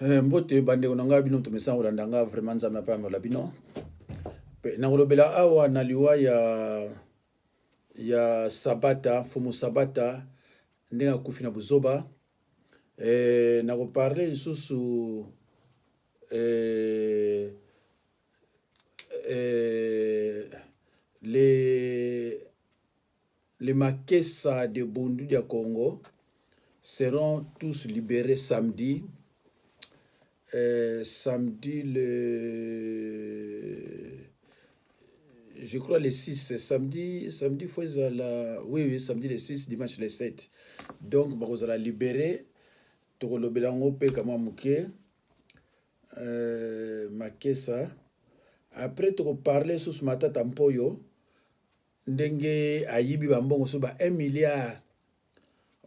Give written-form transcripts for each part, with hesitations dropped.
Mbote bande onanga bino tumesa olandanga vraiment nzambe pa mbola bino. Pe na kolobela awa na liwa ya Sabata, fumu Sabata ndenga kufi na buzoba. Na ko parler lisusu les Makessa de Bundu du Congo seront tous libérés samedi. Samedi je crois le 6, samedi faut oui, samedi le 6, dimanche le 7. Donc, vous allez libérer, tu vas le bélango pe kama muke, Makessa. Après, tu vas parler sur ce matin tampoyo, ndenge ayibi bambongo so ba 1 milliard.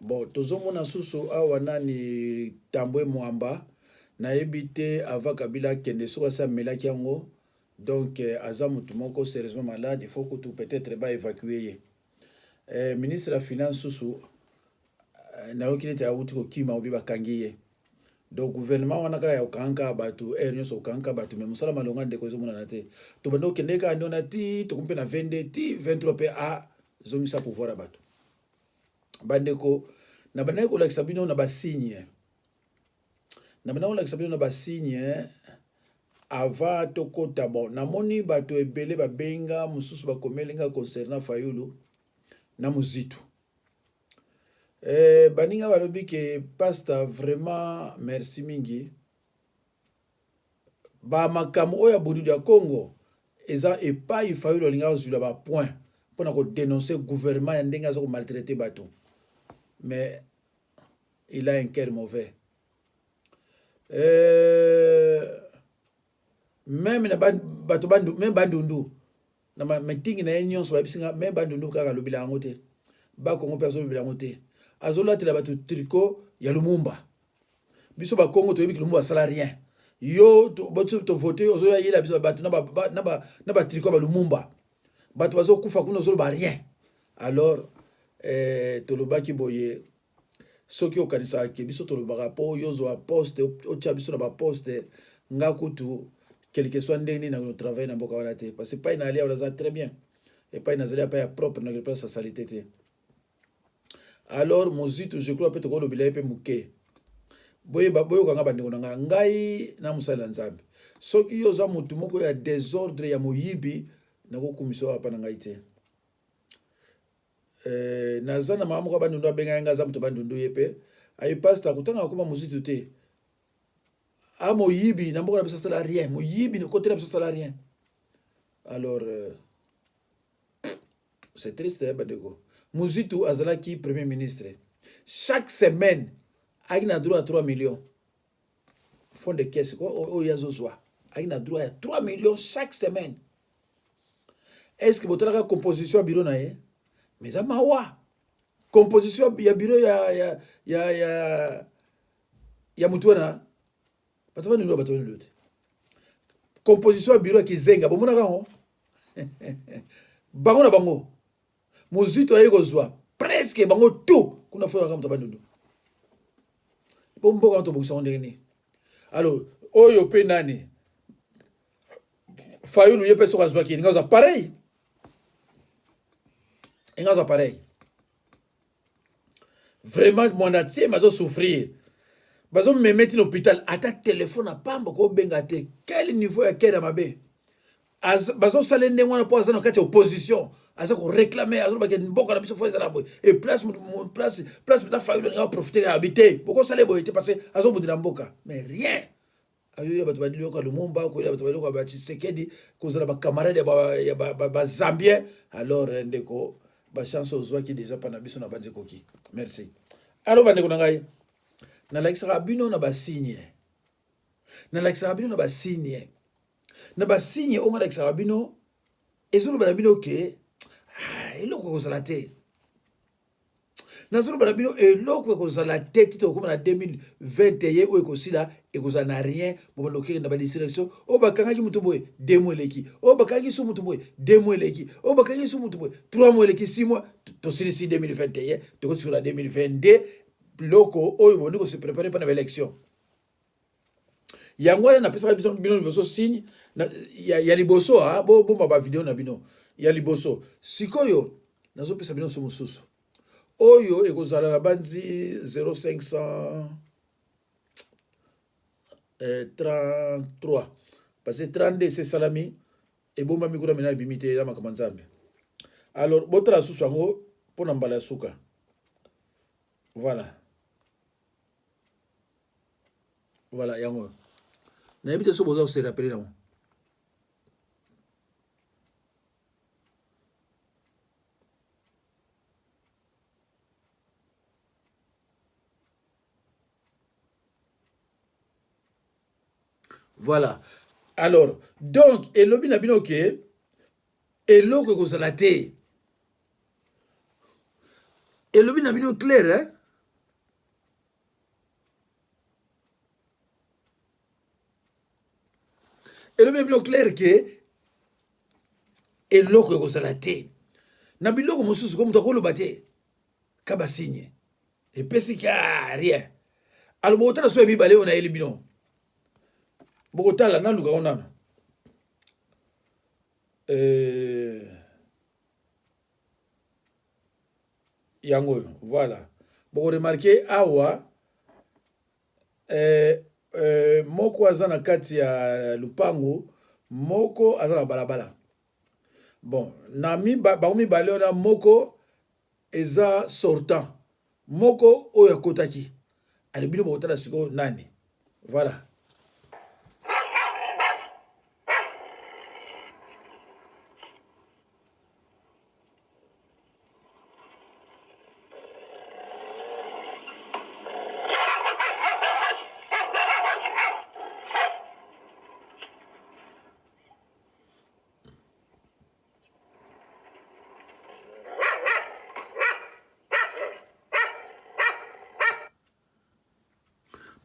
Bon, tozomona susu awa nani Tambwe Mwamba na ebité avant Kabila kende so sa melaki yango. Donc aza mutu moko sérieusement malade, il faut que tu peut-être ba évacuer. Ministre de la finance susu na okilete awuti ko kima obi bakangi ye. Donc gouvernement wana ka ya okanka batu nyoso okanka batu me musala malonga ndeko zo mona na te. To bando kende ka ndona ti to kumpe na 22 ti 23 pe a zongisa pouvoir à batu. Bandeko na baneko la kisabino na basigne. Na baneko la kisabino na basigne avant tokota bon namoni bato ebele babenga mususu bakomelinga concernant Fayulu na muzitu. Baninga balobi ke pasteur vraiment merci mingi. Ba makamu oya Bundu dia Congo eza epai Fayulu linga zula ba point pour na ko dénoncer gouvernement ya ndenga zo maltraiter bato. Mais il a un cœur mauvais. Même na bato bandu même bandundu na meeting na union so bisinga même bandundu kaka lobila yango te ba Congo personne lobila yango te azola te la bato tricot ya Lumumba biso ba Congo to yebi Lumumba sala rien yo to voter ozoya yela biso bato na ba tricot ba Lumumba bato bazo kufa kuna zolo ba rien. Alors to lobaki boye soki okanisa ke biso to lobaka po yozo a poste o tia biso na ba poste nga kutu quel que soit ndeni na notre travail na mboka wana te parce que pas inalia on très bien et pas inazalia pas propre na place sa salité te. Alors mozitu je crois peut-être ko lobila pe muke boye kanga bandeko na ngai na musala nzambe soki yoza mutu moko ya désordre ya moyibi na ko kumiso apa na ngai te. Nazana mama ko bandundu abenga nga za mutu bandundu yepe ayi pastor kutanga ko mozitu te. Ah, moyibi, n'a pas besoin de rien. Moyibi, ne côté de rien. Alors, c'est triste, hein, Badego. Muzitu Azalaki, premier ministre. Chaque semaine, il a droit à 3 millions. Fond de caisse, il y a droit à 3 millions chaque semaine. Est-ce que votre composition à bureau na ye? Mais ça m'a composition ya bureau ya mutuana. Composition bureau qui zenga bomona kango bango na bango muzito ayeko zwa presque bango tout kuna fona kama tabandundu bombo kanto bokisa ndeni. Alors oyo pe nani Fayulu yepe soka zwa ki ngaza pareil vraiment mon atie mazo souffrir. Bazo me mettre en hôpital ata téléphone à pamba ko bengate quel niveau ya kera mabe bazo salende ngwana po azana kati opposition aza ko réclamer azo ba ke mboka na biso fo ezala boy et place ta Fayulu nga profiter ya habiter boko salé boy parce que azo bundira mboka mais rien ayo bato badili ko Lumumba ko bato badili ko ba Tshisekedi ko zala ba camarade ba Zambien. Alors ndeko ba chance ozwa ki déjà pana biso na banze koki. Merci. Alors bandeko na ngai na lakisaka bino na basigne na basigne onga lakisaka bino ezolo bana bino ke eloko kozala te nazolo bana bino eloko kozala te tito koma na 2021 oyo ekosila ekozala na rien bobandoke na badistraction oyo bakangaki mutu boye 2 mois eleki oyo bakangaki su mutu boye 2 mois eleki oyo bakangaki su mutu boye 3 mois eleki 6 mois tosilisi 2021 tokoti sur la 2022 loko oyo bondi ko se préparer pour l'élection. yango wana napesaka bino liboso signe ya liboso bomba bavideo na bino ya liboso. Sikoyo nazopesa bino so mosusu oyo ekozala na banzi 0533 parce que 32 c'est salami ebombami kuna mena ebimi te ya makambo nzambe. Alors botala susu yango mpona mbala ya suka. Voilà yango nayebi te so boza kose rappele nango. Voilà. Alors, donc, elobi na bino ke eloko ekozala te. Elobi na bino clair, hein? Elobi na bino clair ke eloko ekozala te. Na biloko mosusu ko mutu akoloba te kaba signe. Epesi ka rien. Alors botala so ebibale ona eli bino. Bogotala na luka onana. Yango, voilà. Bon, remarquez awa moko aza na kati ya lupango, moko aza na balabala. Bon, na mibale ona moko eza sortant. Moko oyo akotaki. Alibino bogotala siko nani. Voilà.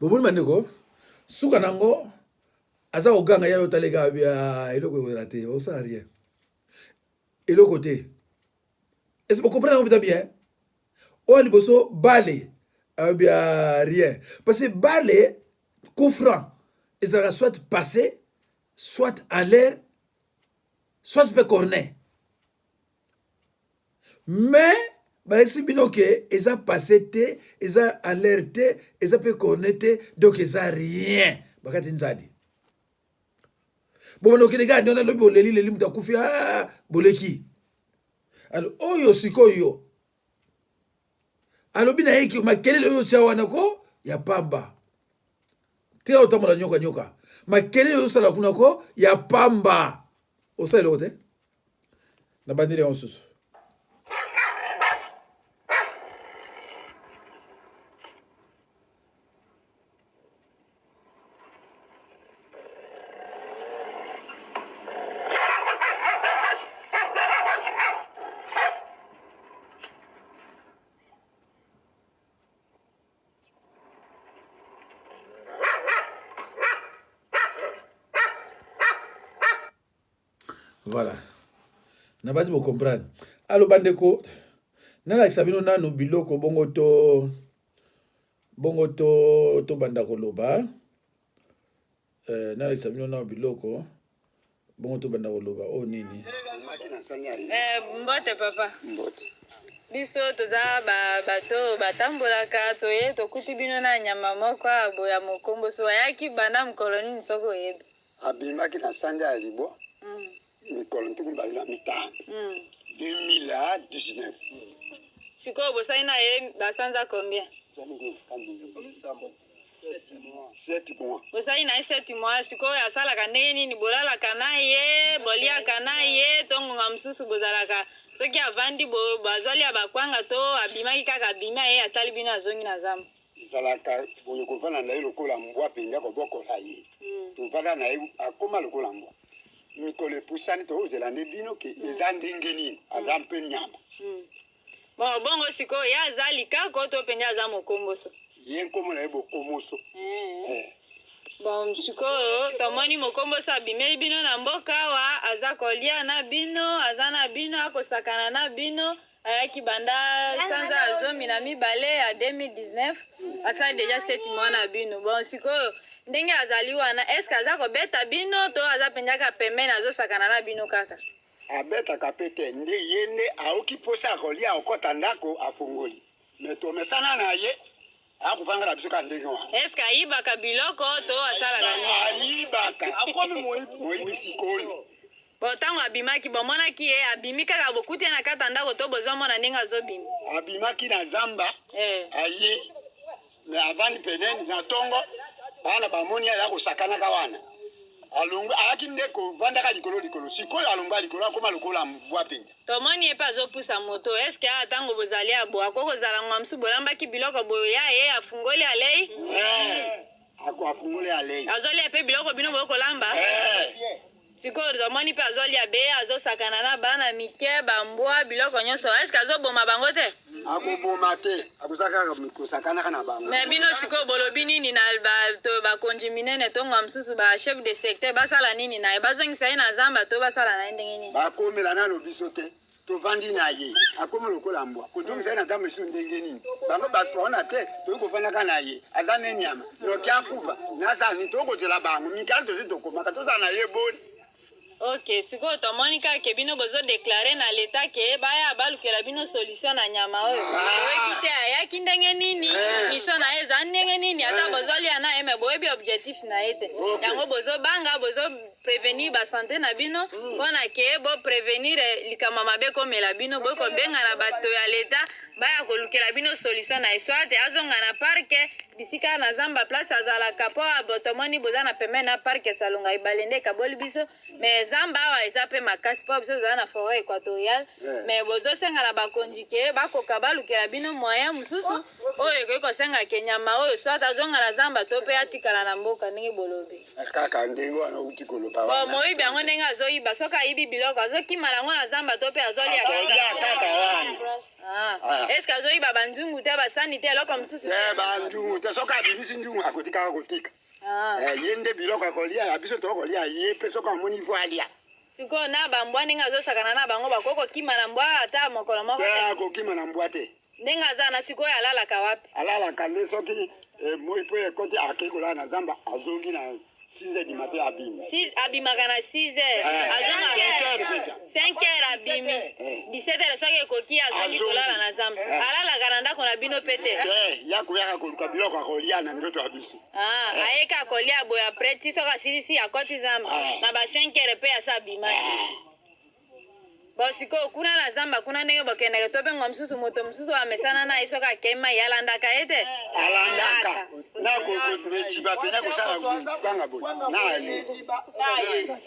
Boboni bandeko suka nango aza oganga ya yotalega bia eloko ekozala te osala rien eloko te. Est-ce que vous comprenez bien? Oyo liboso bale bia rien parce que bale coup franc ezalaka soit passé soit en l'air soit peut corner mais balexi bino ke eza passé te eza en l'air te eza peut corner te donc eza rien bakati nzadi bon okende ga ndona lobi oleli mutu akufi boleki. Alors oyo sikoyo alobi na yeki makelele oyo tia wana ko ya pamba te otambola nyoka makelele oyo osala kuna ko ya pamba osala eloko te na bandeli yango susu. Voilà. Na bati bo comprendre. Alo bandeko na la sabino nanu biloko bongo to banda koloba. Na la sabino nanu biloko bongo to banda koloba o nini. Mbote papa. Mbote. Biso toza bato batambolaka toye tokuti bino na nyama moko aboya mokombo so yaki bana mkoloni nsoko yebe. Abimaki na sande ya libo. Mikolo ntuku mbali na mitano 2019 siko bosai na ye basanza combien 7 mois bosai na 7 mois siko asalaka ndenge nini bolalaka na ye boliaka na ye tongonga msusu bozalaka soki avandi bazoli ya bakwanga to abimaki kaka abima ye atali bino azongi na zamba ezalaka boye kovanda na ye lokola mbwa mpenza kobokola ye tovanda na ye akoma lokola mbwa mikolo epusani tozela nde bino ke eza ndenge nini aza mpe nyama bon bongo sikoyo ye aza likako to mpenza aza mokomboso ye nkombo na ye bokomoso bon sikoyo tomoni mokomboso abimeli bino na mboka awa aza kolia na bino aza na bino akosakana na bino ayaki banda sanza azomi na mibale ya 2019 asali deja 7 mois na bino bon sikoyo ndenge azali wana est ce que aza kobeta bino to aza penjaka pembeni azosakana na bino kaka abetaka pe te nde ye nde aoki posa akolia akota ndako afungoli me tomesana na ye akufanga na biso ka ndenge wana est ce que ayibaka biloko to asalaka nini ayibaka akomi moyibi sikoyo bo ntango abimaki bomonaki ye abimi kaka bokuti ye na kati ya ndako to bozomona ndenge azobima abimaki na zamba aye me avandi peneni na tongo bana bamoni ya kosakanaka wana alungu ayaki nde kovandaka likolo sikoyo alunga likolo akoma lokola mbwa penja tomoni ye mpe azopusa moto eske aya ntango bozali abo akokozala ngwa mosusu bolambaki biloko boya ye afungoli alei ako afungoli alei azolia mpe biloko bino bokolamba sikoyo tomoni mpe azolia be azosakana na bana mike bambwa biloko nyonso eske azoboma bango te akoboma te akosakanaka na bango me bino sikoyo bolobi nini na bato bakonzi minene ntongo mosusu bachef de secteur basala nini na ye bazongisa ye na zamba to basala na ye ndenge nini bakomela nano biso te tovandi na ye akomi lokola mbwa kotongisa ye na ntambo esu ndenge nini bango batona te toyi kofandaka na ye aza ne nyama noki akufa nasani tokozela bango mikali tozi tokomaka tozala na ye boni ok sikoyo tomoni kaka bino bozodeklare na leta ke baya balukela bino solution na nyama oyo boyebi te ayaki ndenge nini mission na ye eza ndenge nini ata bozolia na ye me boyebi objectif na ye te yango bozobanga bozoprevenir basante na bino mpona ke boprevenir likambo mabe komela bino bokobenga na bato ya leta baya kolukela bino solution na ye soit azonga na parke bisika na zamba place azalaka po botomoni boza na pembeni na parke salonga ebale nde ekaboli biso me zamba awa eza mpe makasi mpo biso tozala na forêt équatoriale me bozosenga na bakonzi ke bakoka balukela bino moyen mosusu oyo ekoki kosengaka nyama oyo soit azonga na zamba to mpe atikala na mboka ndenge bolobi kaka ndenge wana uti koloba bo moyibi yango ndenge azoyiba soki ayibi biloko azokima nango na zamba to mpe azolia kaka wana est ce que azoyiba banzungu te basani te eloko mosusu te banzungu te soki abimisi nzungu akoti kaka kotika ye nde biloko akolia biso tokolia ye mpe soki amoni ivo alia sikoyo na bambwa ndenge azosakana na bango bakoki kokima na mbwa ata mokolo moko te akokima na mbwa te ndenge aza na sikoyo alalaka wapi alalaka nde soki moi mpo ekoti akei kolala na zamba azongi na 6h du matin abimi abimaka na 6h azonga 5h abimi 17h soki ekoki azongi kolala na zamba alalaka na ndako na bino pe te ya koyaka koluka biloko akolia na ndoto ya biso ayeka kolia boye apres ti soki asilisi akoti zamba na ba 5h mpe asa abimaki bo sikoyo kuna na zamba kuna ndenge bokendeke to mpe ngwa mosusu moto mosusu amesana na ye soki akei mai alandaka ye te alandaka nakoeciba penya kosala kwanga boye na ye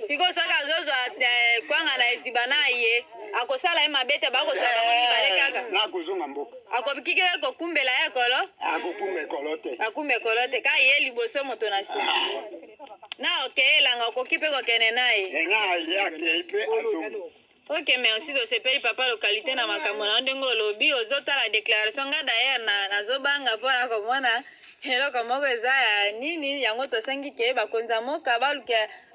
sikoyo soki azozwa kwanga na eziba na ye akosala ye mabe te bakozwa bango mibale kaka nakozonga mboka akobikiki pe kokumbela ye ekolo akokumba ekolo te akumba ekolo te ka ye liboso moto na nsima na okeyelanga okoki mpe kokende na ye na ye akei mpe azongi ok merci tosepeli papa localité na makambo na ndenge olobi ozotala déclaration nga d'ailleurs nazobanga mpona komona eloko moko eza ya nini yango tosengi ke bakonza mboka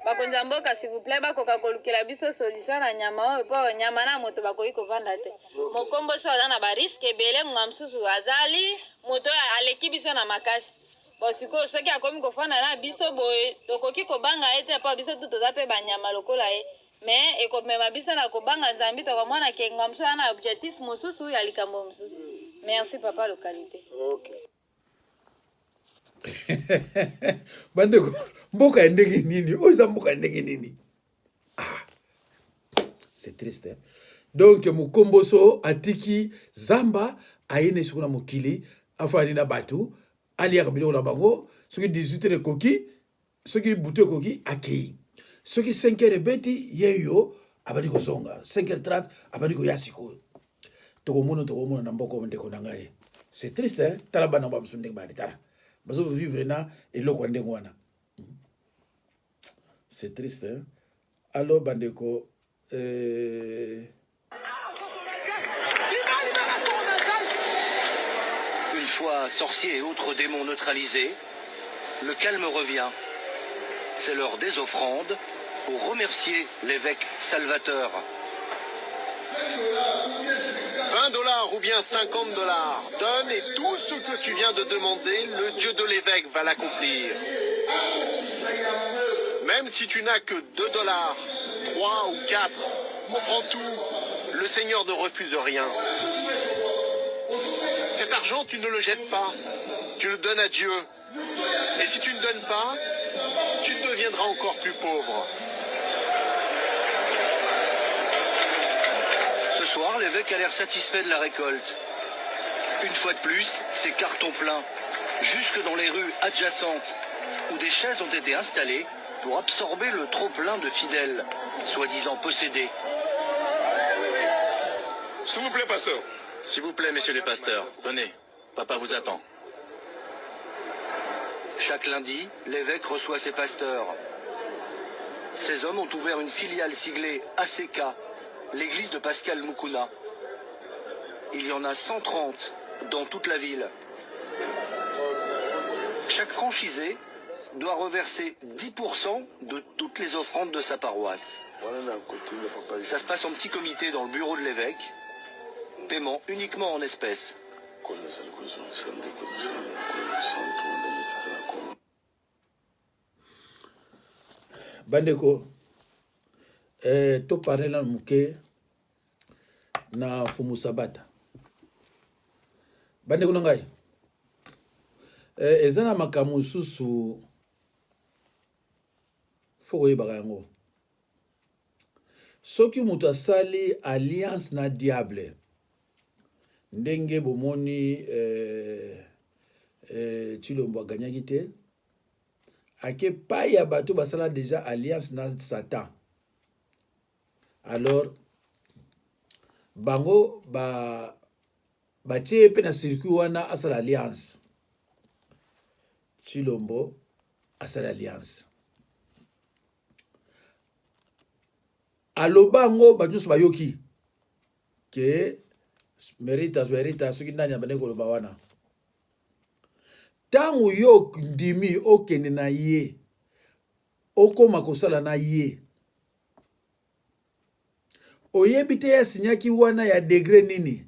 bakonza mboka s'il vous plaît bakoka kolukela biso solution na nyama oyo mpo nyama na moto bakoki kovanda te mokombo so aza na bariske ebele ngwa mosusu azali moto aleki biso na makasi bo sikoyo soki akomi kofanda na biso boye tokoki kobanga ye te mpo biso tu toza mpe banyama lokola ye me ekomema biso na kobanga nzambi tokomona ke ngwa mosusu ana objectif mosusu ya likambo mosusu merci papa localité bandeko mboka ya ndenge nini oyo eza mboka ya ndenge nini c'est triste hein? Donc mokomboso atiki zamba ayene siku na mokili afandi na bato aliaka biloko na bango soki 18 ekoki soki butu ekoki akei soki 5h ebeti yeyo abandi kozonga 5h30 abandi koya sikoyo tokomona na mboka ndeko na ngai c'est triste hein? Tala bana babiso ndenge bali tala bazovivre na eloko ya ndenge wana c'est triste hein? Alors bandeko Une fois sorciers et autres démons neutralisés, le calme revient. C'est l'heure des offrandes pour remercier l'évêque Salvateur. 20$ ou bien 50$. Donne et tout ce que tu viens de demander, le Dieu de l'évêque va l'accomplir. Même si tu n'as que 2 $, 3 ou 4, prends tout. Le Seigneur ne refuse rien. Cet argent, tu ne le jettes pas. Tu le donnes à Dieu. Et si tu ne donnes pas, tu deviendras encore plus pauvre. Ce soir, l'évêque a l'air satisfait de la récolte. Une fois de plus, c'est carton plein, jusque dans les rues adjacentes, où des chaises ont été installées pour absorber le trop-plein de fidèles, soi-disant possédés. S'il vous plaît, pasteur. S'il vous plaît, messieurs les pasteurs, venez. Papa vous attend. Chaque lundi, l'évêque reçoit ses pasteurs. Ces hommes ont ouvert une filiale siglée ACK, l'église de Pascal Moukouna. Il y en a 130 dans toute la ville. Chaque franchisé doit reverser 10% de toutes les offrandes de sa paroisse. Ça se passe en petit comité dans le bureau de l'évêque. Paiement uniquement en espèces. Bandeko, to parle na muke na fumu sabata. Bandeko na ngai. Ezana makamu susu foko yebaka yango. Soki mutu asali alliance na diable. Ndenge bomoni Chilombo aganyaki te. Ake pa ya bato basala déjà alliance na Satan. Alors bango ba chepe na circuit wana asala alliance. Chilombo asala alliance. Alobango bato so bayoki ke merita soki ndani abane koloba wana. Tangu yo ndimi okende na ye okoma kosala na ye oyebi te ya sinyaki wana ya degré nini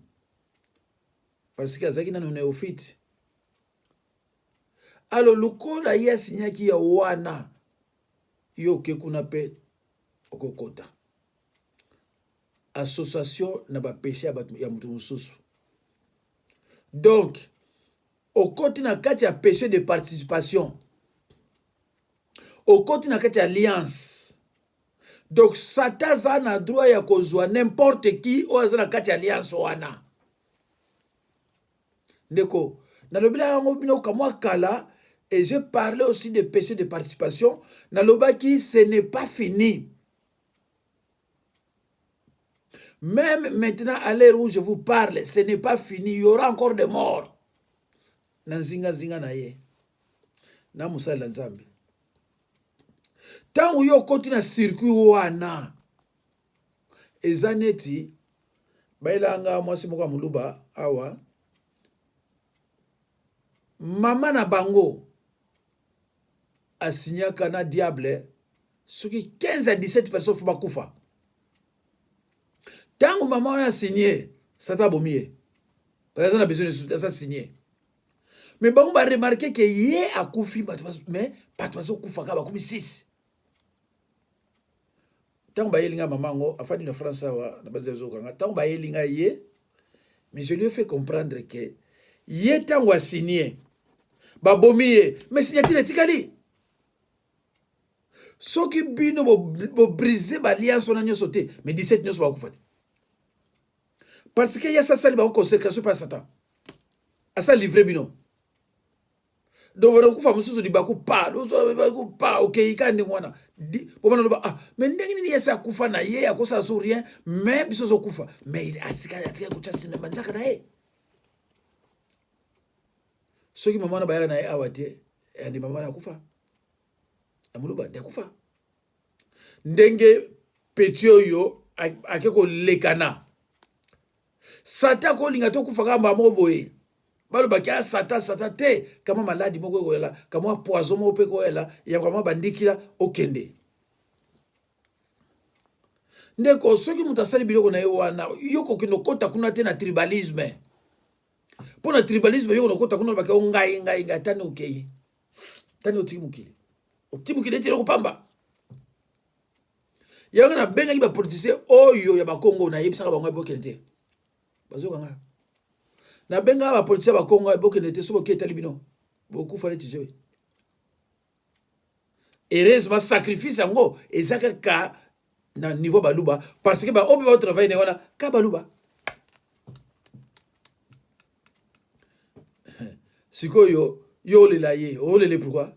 parce que azaki nano néophyte. Alors lukola ya sinyaki ya wana yo ke kuna pe okokota association na ba péché ya mutu mususu. Donc au côté na kati ya péché de participation, au côté na kati ya alliance. Donc Satan za na droit ya kozwa n'importe qui o azana kati ya alliance wana. Ndeko, na lobila yango bino kamwa kala et je parlais aussi de péché de participation, na lobaki ce n'est pas fini. Même maintenant à l'heure où je vous parle, ce n'est pas fini, il y aura encore des morts. Na zinga na ye na musala nzambe tangu yo koti na circuit wana ezaneti bailanga mwasi moko muluba awa mama na bango asinyaka na diable soki 15 à 17 personnes fo bakufa tangu mama wana signé Satan bomie parce que na besoin de ça signer. Mais bon, on va remarquer que yé a koufi, mais pas de façon koufaka, bah, comme 6. Tant que bayelinga mamango, afin de France, na base de zokanga, tant que bayelinga yé, mais je lui ai fait comprendre que yé tant que signé, bah bomiye, mais signature est tikali. Ce qui bino bo briser ba alliance on a nyo sauté, mais 17 nyo so ba koufati. Parce que y a ça sali ba consécration par Satan. A ça livré bino. Donc on kufa mususu dibaku pa OK ikandi mwana bomana loba ah mais ndenge ni yesa kufa na ye akosa so rien mais biso so kufa mais asika atika kuchasi na manzaka na ye soki mama na baya na ye awate andi mama na kufa amuluba de kufa ndenge petio yo akeko lekana Satan ko linga to kufa kamba moboye balo bakia Satan te kama maladi moko koyela kama poison moko pe koyela ya kama bandikila okende ndeko soki mutasali biloko na yo wana yoko kino kota kuna te na tribalisme pona tribalisme yoko kota kuna bakao ngai tani okei tani otiki mukili otimukile te eloko pamba yango na bengaki bapolitisien oyo ya bakongo nayebisaka bango ebokende te bazokanga na bengaka bapolitisien bakongo ebokende te so boke etali bino bokufa neti jewe heureusement sacrifice yango eza kaka na niveau baluba parce que baoyo mpe baotravaille ne wana ka baluba sikoyo yo olela ye olele pourquoi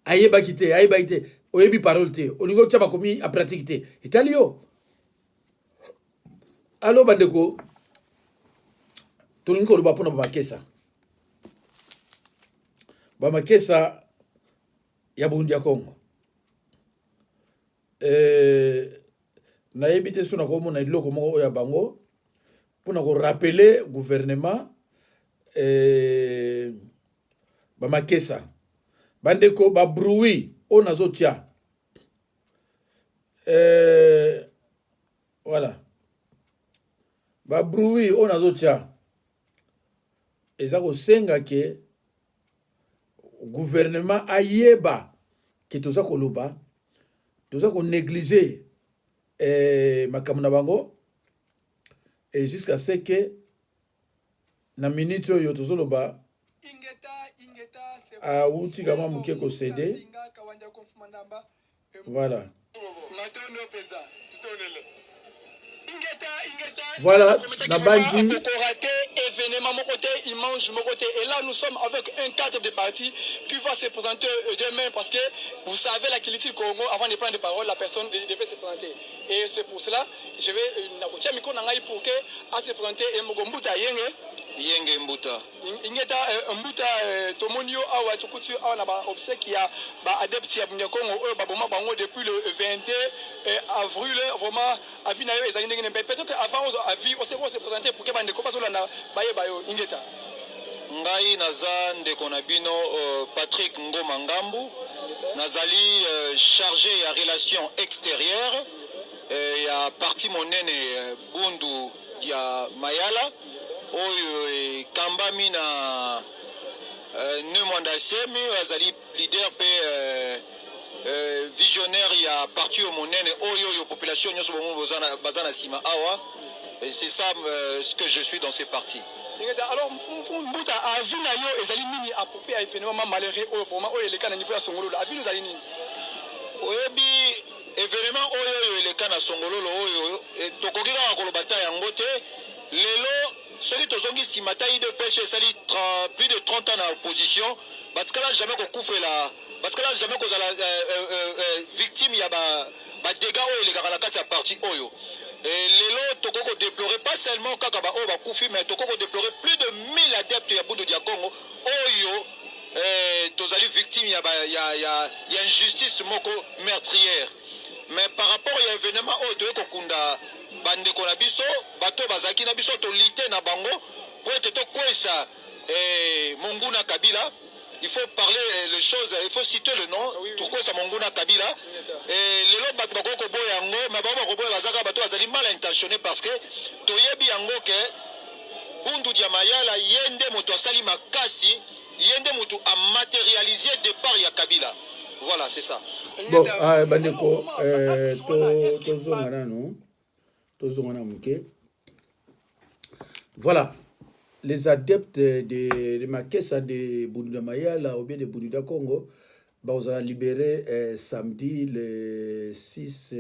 ayebaki te oyebi parole te olingi otia bakomi a pratique te etali yo alo bandeko tolingi koloba mpona bamakesa ya burundi ya congo nayebi te so na komona eloko moko oyo ya bango mpona korapele gouvernement bamakesa bandeko babruit oyo nazotia voilà babruit oyo nazotia eza kosenga ke gouvernement ayeba ke toza koloba toza konéglige makambo na bango et jusqu'à ce que na minute oyo tozoloba awuti kama muke kosede voilà voilà na banki événement mon côté immense mon côté et là nous sommes avec un cadre de parti qui va se présenter demain parce que vous savez la qualité du Congo avant de prendre la parole la personne devait se présenter et c'est pour cela je vais nakotia miko nangai pour que à se présenter et Mugombuta yenge mbuta ingeta mbuta tomonio awa tukutu awa na ba obsèque ya ba adepte ya Congo oyo ba boma bango depuis le 22 avril vraiment avina yo ezali ndenge peut-être avant avi on se présenter pour que bande ko pasola na baye bayo ingeta ngai naza ndeko na bino Patrick Ngoma Ngambu nazali chargé ya relations extérieures ya parti monene bundu ya Mayala oyo kambami na Nemwanda Semi azali leader pe visionnaire ya parti monene oyo population nyonso bongo bazana sima awa c'est ça ce que je suis dans ces partis. Alors mbuta avina yo ezali nini apropos à événement malheureux au vraiment oyo eleka na niveau ya songololo avina ezali nini oyebi événement oyo eleka na songololo oyo tokoki kaka koloba ta yango te lelo soki tozongi nsima ta idps esali plus de 30 ans na opposition batikala jamais kokufela batikala jamais kozala victime ya badégâts oyo elekaka na kati ya parti oyo lelo tokoki kodéplorer pas seulement kaka baoyo bakufi mais tokoki kodéplorer plus de 1000 adeptes ya bundu dia congo oyo tozali victime ya injustice moko meurtrière mais par rapport à événement oyo toyei kokunda bandeko na biso bato bazaki na biso tolite na bango po ete tokwesa Monguna Kabila il faut parler les choses il faut citer le nom tokwesa Monguna Kabila lelo bato bakoko boya yango mais bango bakoboya bazaka bato bazali mal intentionné parce que toyebi yango ke bundu dia mayala yende moto asali makasi yende moto a matérialisé départ ya Kabila. Voilà, c'est ça. Bon, bandeko tozonga nanu muke. Voilà, les adeptes de Makessa de Bundu Mayala ou bien de Bundu Congo, bah, on a libéré samedi le 6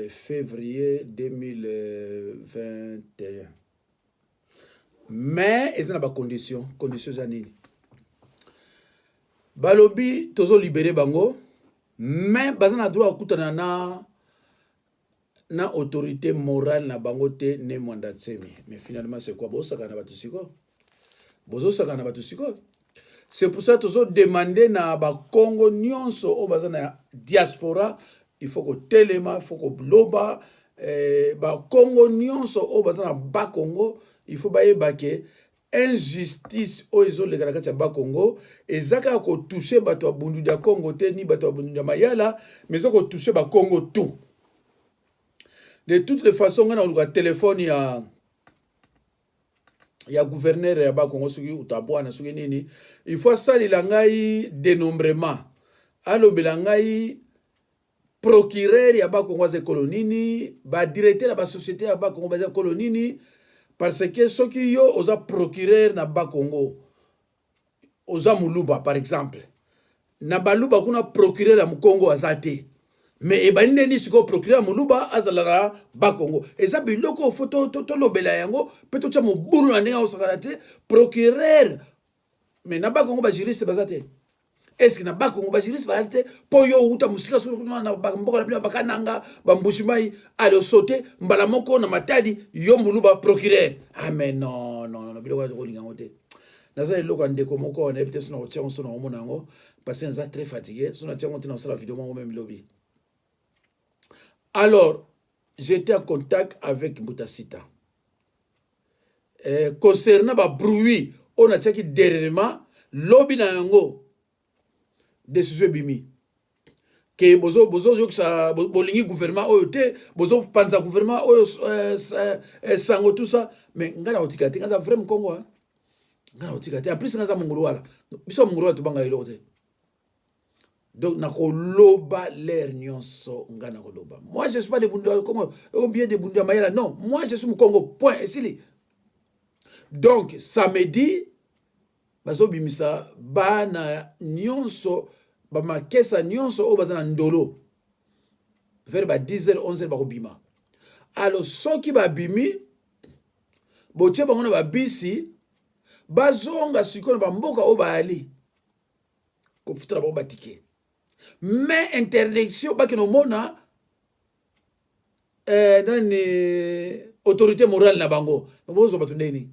février 2021. Mais ils ont des conditions années. Balobi tozo libéré bango, mais bazana droit kutana na autorité morale na bango te ne mwanda tsemi. Mais finalement c'est quoi? Bosaka na batu siko. C'est pour ça tozo demander na ba Congo nyonso o bazana diaspora, il faut que telema, il faut que loba ba Congo nyonso o bazana ba Congo, il faut ba yebake injustice oizo le kati ya ba Congo ezaka ko toucher bato ya bundu ya Congo te ni bato ya bundu ya mayala mais ko toucher ba Congo tout. De toutes les façons on a le téléphone ya gouverneur ya Bakongo soki utabwana soki nini il faut asalila ngai dénombrement alobela ngai procureur ya Bakongo aza ekolo nini badirecteur ya basociété ya Bakongo baza ekolo nini parce que soki yo oza procureur na Bakongo oza muluba par exemple na baluba kuna procureur ya Mukongo aza te mais ebani neni siko procureur muluba azalaka Bakongo eza biloko foto tolobela yango pe totya mobulu na ndenge osakana te procureur mais na Bakongo ba juriste baza te est-ce que na Bakongo ba juriste baza te po yo uta musika so na mboka na bino bakananga bambushimai alo sauter mbala moko na matadi yo muluba procureur ah mais non biloko ya kolinga ngote naza eloko ndeko moko na ebite sona otya sona omona ngo parce que naza très fatigué sona tya ngote na sala vidéo mo même lobby. Alors, j'étais en contact avec Mbutasita. Concernant le bruit, on a dit dernièrement, lobby na yango, décision bimi. Que bozo ça bolingi gouvernement oyote, bozo panza gouvernement oyo sango tout ça, mais ngana otikati, ngana vraiment Congo hein. Ngana otikati, en plus ngana mongolo wala. Biso mongolo wa tubanga ilote. Donc, nakoloba l'air nyonso ngana koloba. Moi, je ne suis pas de Bunda Congo, ou bien de Bunda Mayala. Non, moi, je suis au Congo. Point. Et donc, samedi, baso bimisa, bana nyonso, bama kesa nyonso, o bazana ndolo. Vers 10h, 11h, bako bima. Alors, soki ba bimi, boche bangona ba bisi, bazonga sikono ba mboka o ba ali. Kofutra ba batike. Mais interdiction parce que nous mona dans autorité morale na bango bozo batundeni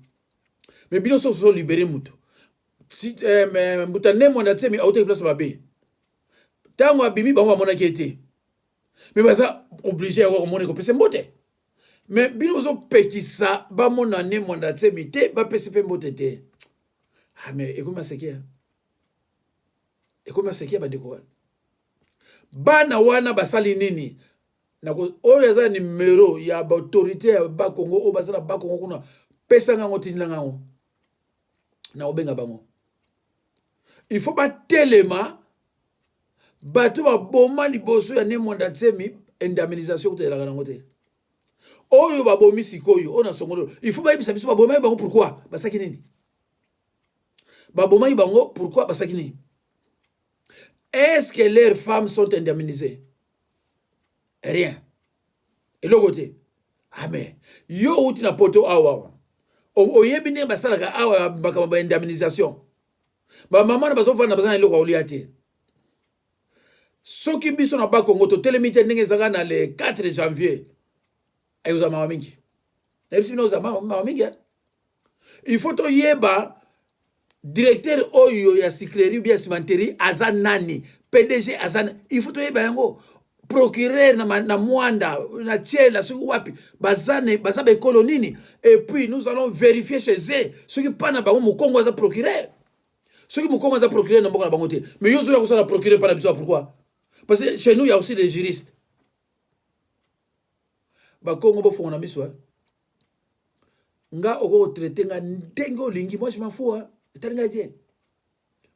mais bino so libérer mutu si mais mutane mona tsemi auto place babe tango abimi bango mona kete mais baza obligé à mona ko pese mbote mais bino zo pekisa ba mona ne mona tsemi te ba pese pe mbote te ah mais et comment c'est bandeko bana wana basali nini nako oyo za numéro ya autorité ya Bakongo o basala Bakongo kuna pesa ngango tinila ngango na obenga bango il faut ba telema bato ba boma liboso ya nemonda tsemi indemnisation to la ngango te oyo ba bomi sikoyo ona songolo il faut ba ibisa biso ba boma bango pourquoi basaki nini ba boma bango pourquoi basaki nini. Est-ce que leurs femmes sont indemnisées? Rien. Et le côté. Ah mais, yo outi na poto awa. O yebine basalaka awa bakaba indemnisation. Ba maman na bazofa na bazana eloko oliate. Soki biso na Bakongo to telemite ndenge zanga na le 4 janvier. Ayuza mama mingi. Ebisi bino za mama mingi. Il faut to yeba directeur oyo ya cyclerie bien cimenterie azanani PDG azan il faut to yeba yango procureur na mwanda na chela su wapi bazane bazabe kolonini et puis nous allons vérifier chez eux ce qui pas na bango mukongo za procureur ce qui mukongo za procureur na bango te mais yozo ya kusala procureur pas biso pourquoi parce que chez nous il y a aussi des juristes ba kongo bo fona miso nga oko traiter nga ndenge olingi moi je m'en fous Etangaje.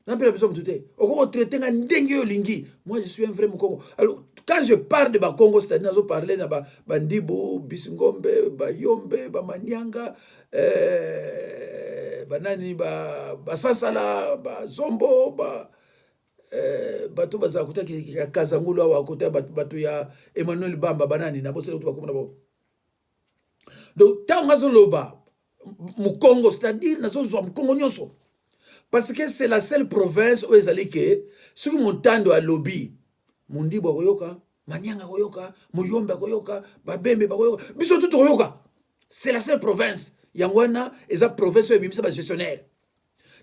N'a pas besoin de tout. Au traiter un dengue lingi. Moi je suis un vrai Mukongo. Alors quand je parle de Bakongo, c'est-à-dire nous parler de Bandibo, Bisingombe, Bayombe, Bamanyanga, Banani, Basasala, Bazombo, Bato Bazakuta qui a Kazangulo ou à côté Bato ya Emmanuel Bamba Banani, n'a pas ça tout. Donc tant Mazoloba, Mukongo, c'est-à-dire nazo Mukongo nyonso. Parce que c'est la seule province où ils allaient que ceux qui montent à lobby, Mundibo Goyoka, Manyanga Goyoka, Muyomba Goyoka, Babembe Goyoka, Biso tout Goyoka. C'est la seule province. Yangwana est la province où ils sont gestionnaires.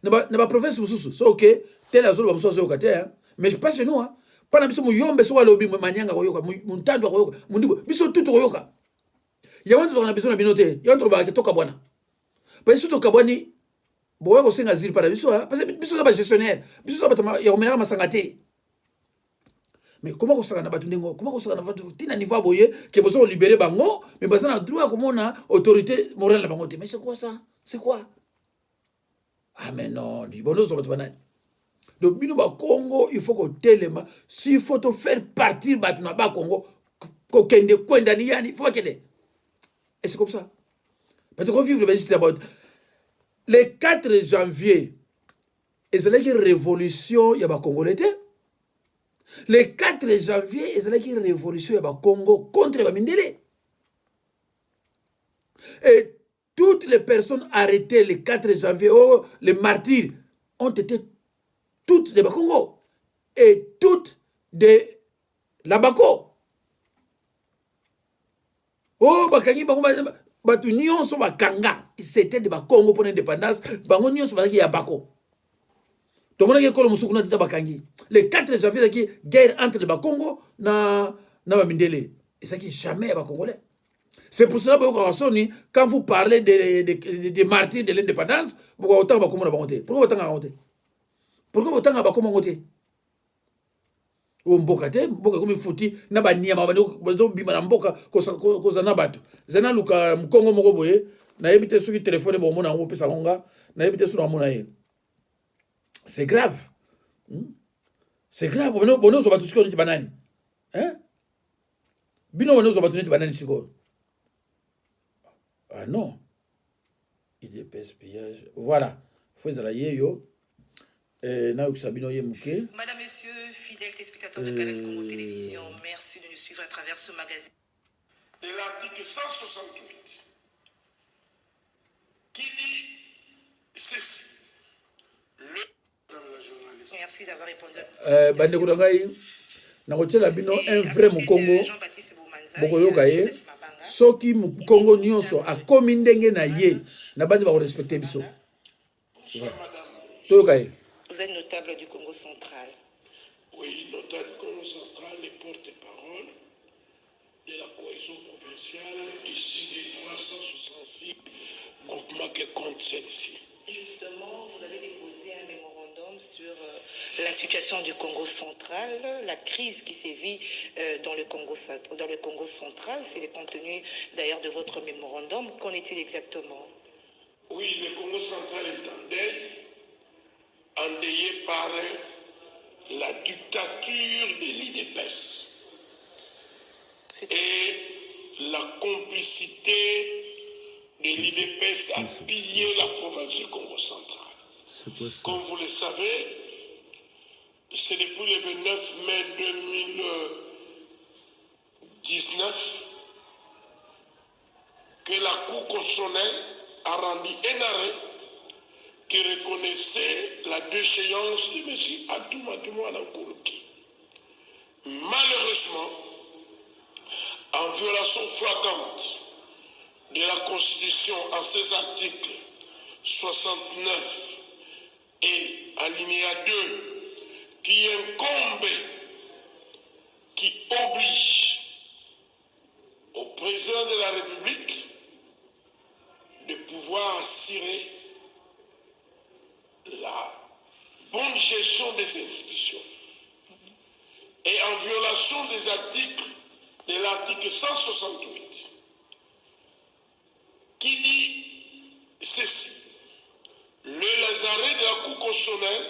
N'a province où c'est ok, telle la zone où ils sont mais pas chez nous. Pas dans Muyombe, soit lobby, Manyanga Goyoka, Muntando Goyoka, Mundibo, Biso tout Goyoka. Yangwana on a besoin de binoter, Yangwana qui toka bwana. Parce que tout Kabwani. Boya ko senga zil para biso parce que biso ba gestionnaire biso ba ya omena masangate mais comment ko saka na batu ndengo comment ko saka na batu tina niveau boye que bozo libérer bango mais bazana droit komona autorité morale bango te mais c'est quoi ça c'est quoi Ah mais non, dit bon nous banani. Donc bino ba Congo, il faut que telema, s'il faut te faire partir batuna ba Congo, ko kende kwenda ni yani, il faut pas kende. Et c'est comme ça. Parce qu'on vit le 4 janvier, et c'est là qu'il y a une révolution, il y a un Congolais. Le 4 janvier, et c'est là qu'il y a une révolution, il y a un Congo contre les Mindele. Et toutes les personnes arrêtées le 4 janvier, oh, les martyrs, ont été toutes de Bakongo. Et toutes de la Bako. Oh, Bakangi, Bakongo. Batu nyonso bakanga c'était de Bakongo pour l'indépendance bango nyonso bazaki ya Bako to mona ke kolo musuku na tata bakangi le 4 janvier qui guerre entre le Bakongo na Bamindele et ça qui jamais Bakongolais. C'est pour cela que quand vous parlez des martyrs de l'indépendance pourquoi autant Bakongo na bangote pourquoi autant Bakongo ngote mboka te mboka komi futi na banyama bazo bima na mboka koza na bato zena luka mkongo moko boye na yebite soki téléphone bo mona ngo pesa ngonga na yebite so na mona ye c'est grave c'est grave bono zo bato siko ni banani hein bino bono zo bato ni banani siko ah non il est pillage voilà faut ça la yeyo Madame, Monsieur, fidèle téléspectateur de Canal Congo Télévision, merci de nous suivre à travers ce magazine. De l'article 168, qui dit ceci. Merci d'avoir répondu. Un vrai Mukongo, Bokoyoka ye, soki Mukongo nyonso a komi ndenge na ye, na bandi ba respecter biso. Vous êtes notable du Congo central. Oui, notable du Congo central, les porte-parole de la cohésion provinciale, ici des 366 groupements qui comptent celle-ci. Justement, vous avez déposé un mémorandum sur la situation du Congo central, la crise qui sévit dans le Congo central. C'est le contenu d'ailleurs de votre mémorandum. Qu'en est-il exactement? Oui, le Congo central est en deuil. Endeuillé par la dictature de l'IDPS et la complicité de l'IDPS à piller la province du Congo central. Comme vous le savez, c'est depuis le 29 mai 2019 que la Cour constitutionnelle a rendu un arrêt qui reconnaissait la déchéance de M. Atouma Nankourouki. Malheureusement, en violation flagrante de la Constitution en ses articles 69 et alinéa 2, qui incombe, qui oblige au président de la République de pouvoir assurer la bonne gestion des institutions. Et en violation des articles de l'article 168, qui dit ceci: les arrêts de la Cour constitutionnelle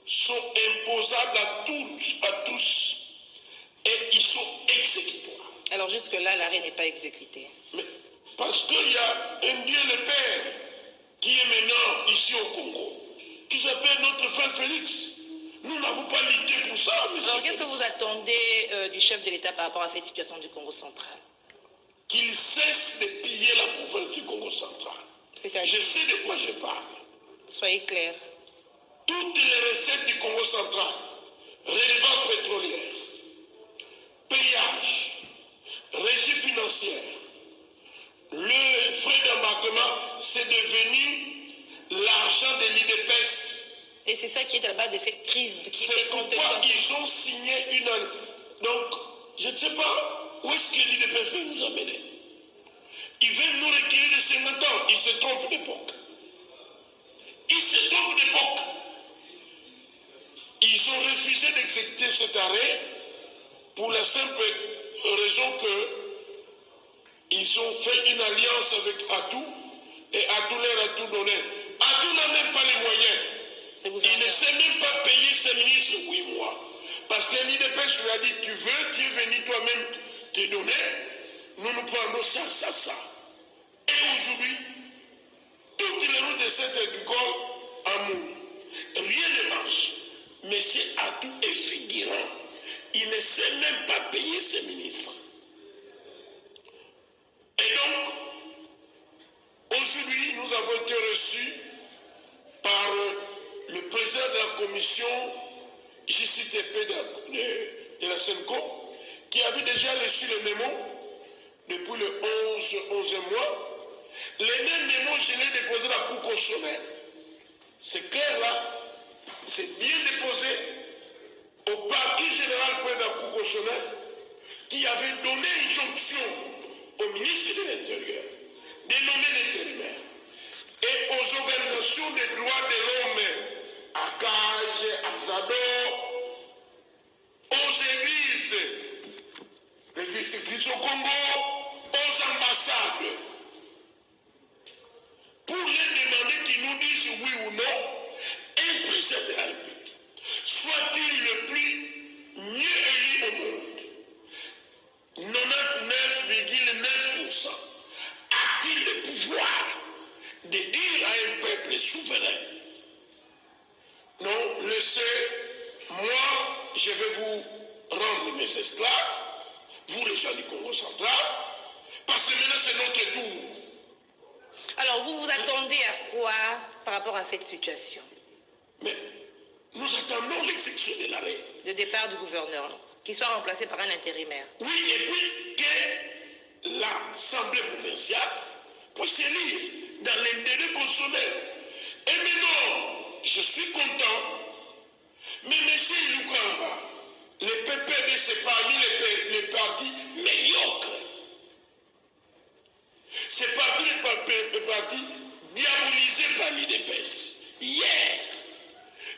sont imposables à tous et ils sont exécutoires. Alors jusque-là, l'arrêt n'est pas exécuté. Mais parce qu'il y a un Dieu le Père qui est maintenant ici au Congo, qui s'appelle notre frère Félix. Nous n'avons pas lutté pour ça. Alors qu'est-ce que vous attendez du chef de l'État par rapport à cette situation du Congo central? Qu'il cesse de piller la province du Congo central. Je sais de quoi je parle. Soyez clair. Toutes les recettes du Congo central, relevant pétrolière, payage, régie financière, le frais d'embarquement, c'est devenu l'argent de l'IDPS. Et c'est ça qui est à la base de cette crise. C'est pourquoi ils ont signé une... Donc, je ne sais pas où est-ce que l'IDPS veut nous amener. Ils veulent nous recueillir de 50 ans. Ils se trompent d'époque. Ils ont refusé d'exécuter cet arrêt pour la simple raison que ils ont fait une alliance avec Atou et Atou leur a tout donné. Atou n'a même pas les moyens. Il ne sait même pas payer ses ministres 8 mois. Parce que l'IDPS lui a dit, tu es venu toi-même te donner, nous nous prenons ça. Et aujourd'hui, toutes les routes de cette agricole en mou. Rien ne marche. Monsieur Atou est figurant. Il ne sait même pas payer ses ministres. Et donc, aujourd'hui, nous avons été reçus par le président de la commission JCTP de la SENCO, qui avait déjà reçu le mémo depuis le 11 mois. Les mêmes mémos, je l'ai déposé à la Cour constitutionnelle. C'est clair là, c'est bien déposé au parquet général près de la Cour constitutionnelle, qui avait donné injonction au ministre de l'Intérieur de nommer l'intérimaire et aux organisations des droits de l'homme, à Cage, à Zador, aux églises, l'église Christ au Congo, aux ambassades, pour les demander qu'ils nous disent oui ou non, un président de la République, soit-il le plus mieux élu au monde, 99,9%, a-t-il le pouvoir de dire à un peuple souverain, non, moi, je vais vous rendre mes esclaves, vous les gens du Congo central, parce que maintenant c'est notre tour. Alors, vous vous attendez à quoi par rapport à cette situation? Mais nous attendons l'exécution de l'arrêt. Le départ du gouverneur, qui soit remplacé par un intérimaire. Oui, et puis que l'Assemblée provinciale puisse élire dans les délais constitutionnels. Et maintenant, je suis content, mais M. Ilukamba, le PPD, c'est parmi les partis médiocres. C'est parmi les partis diabolisés par l'IDPS. Hier.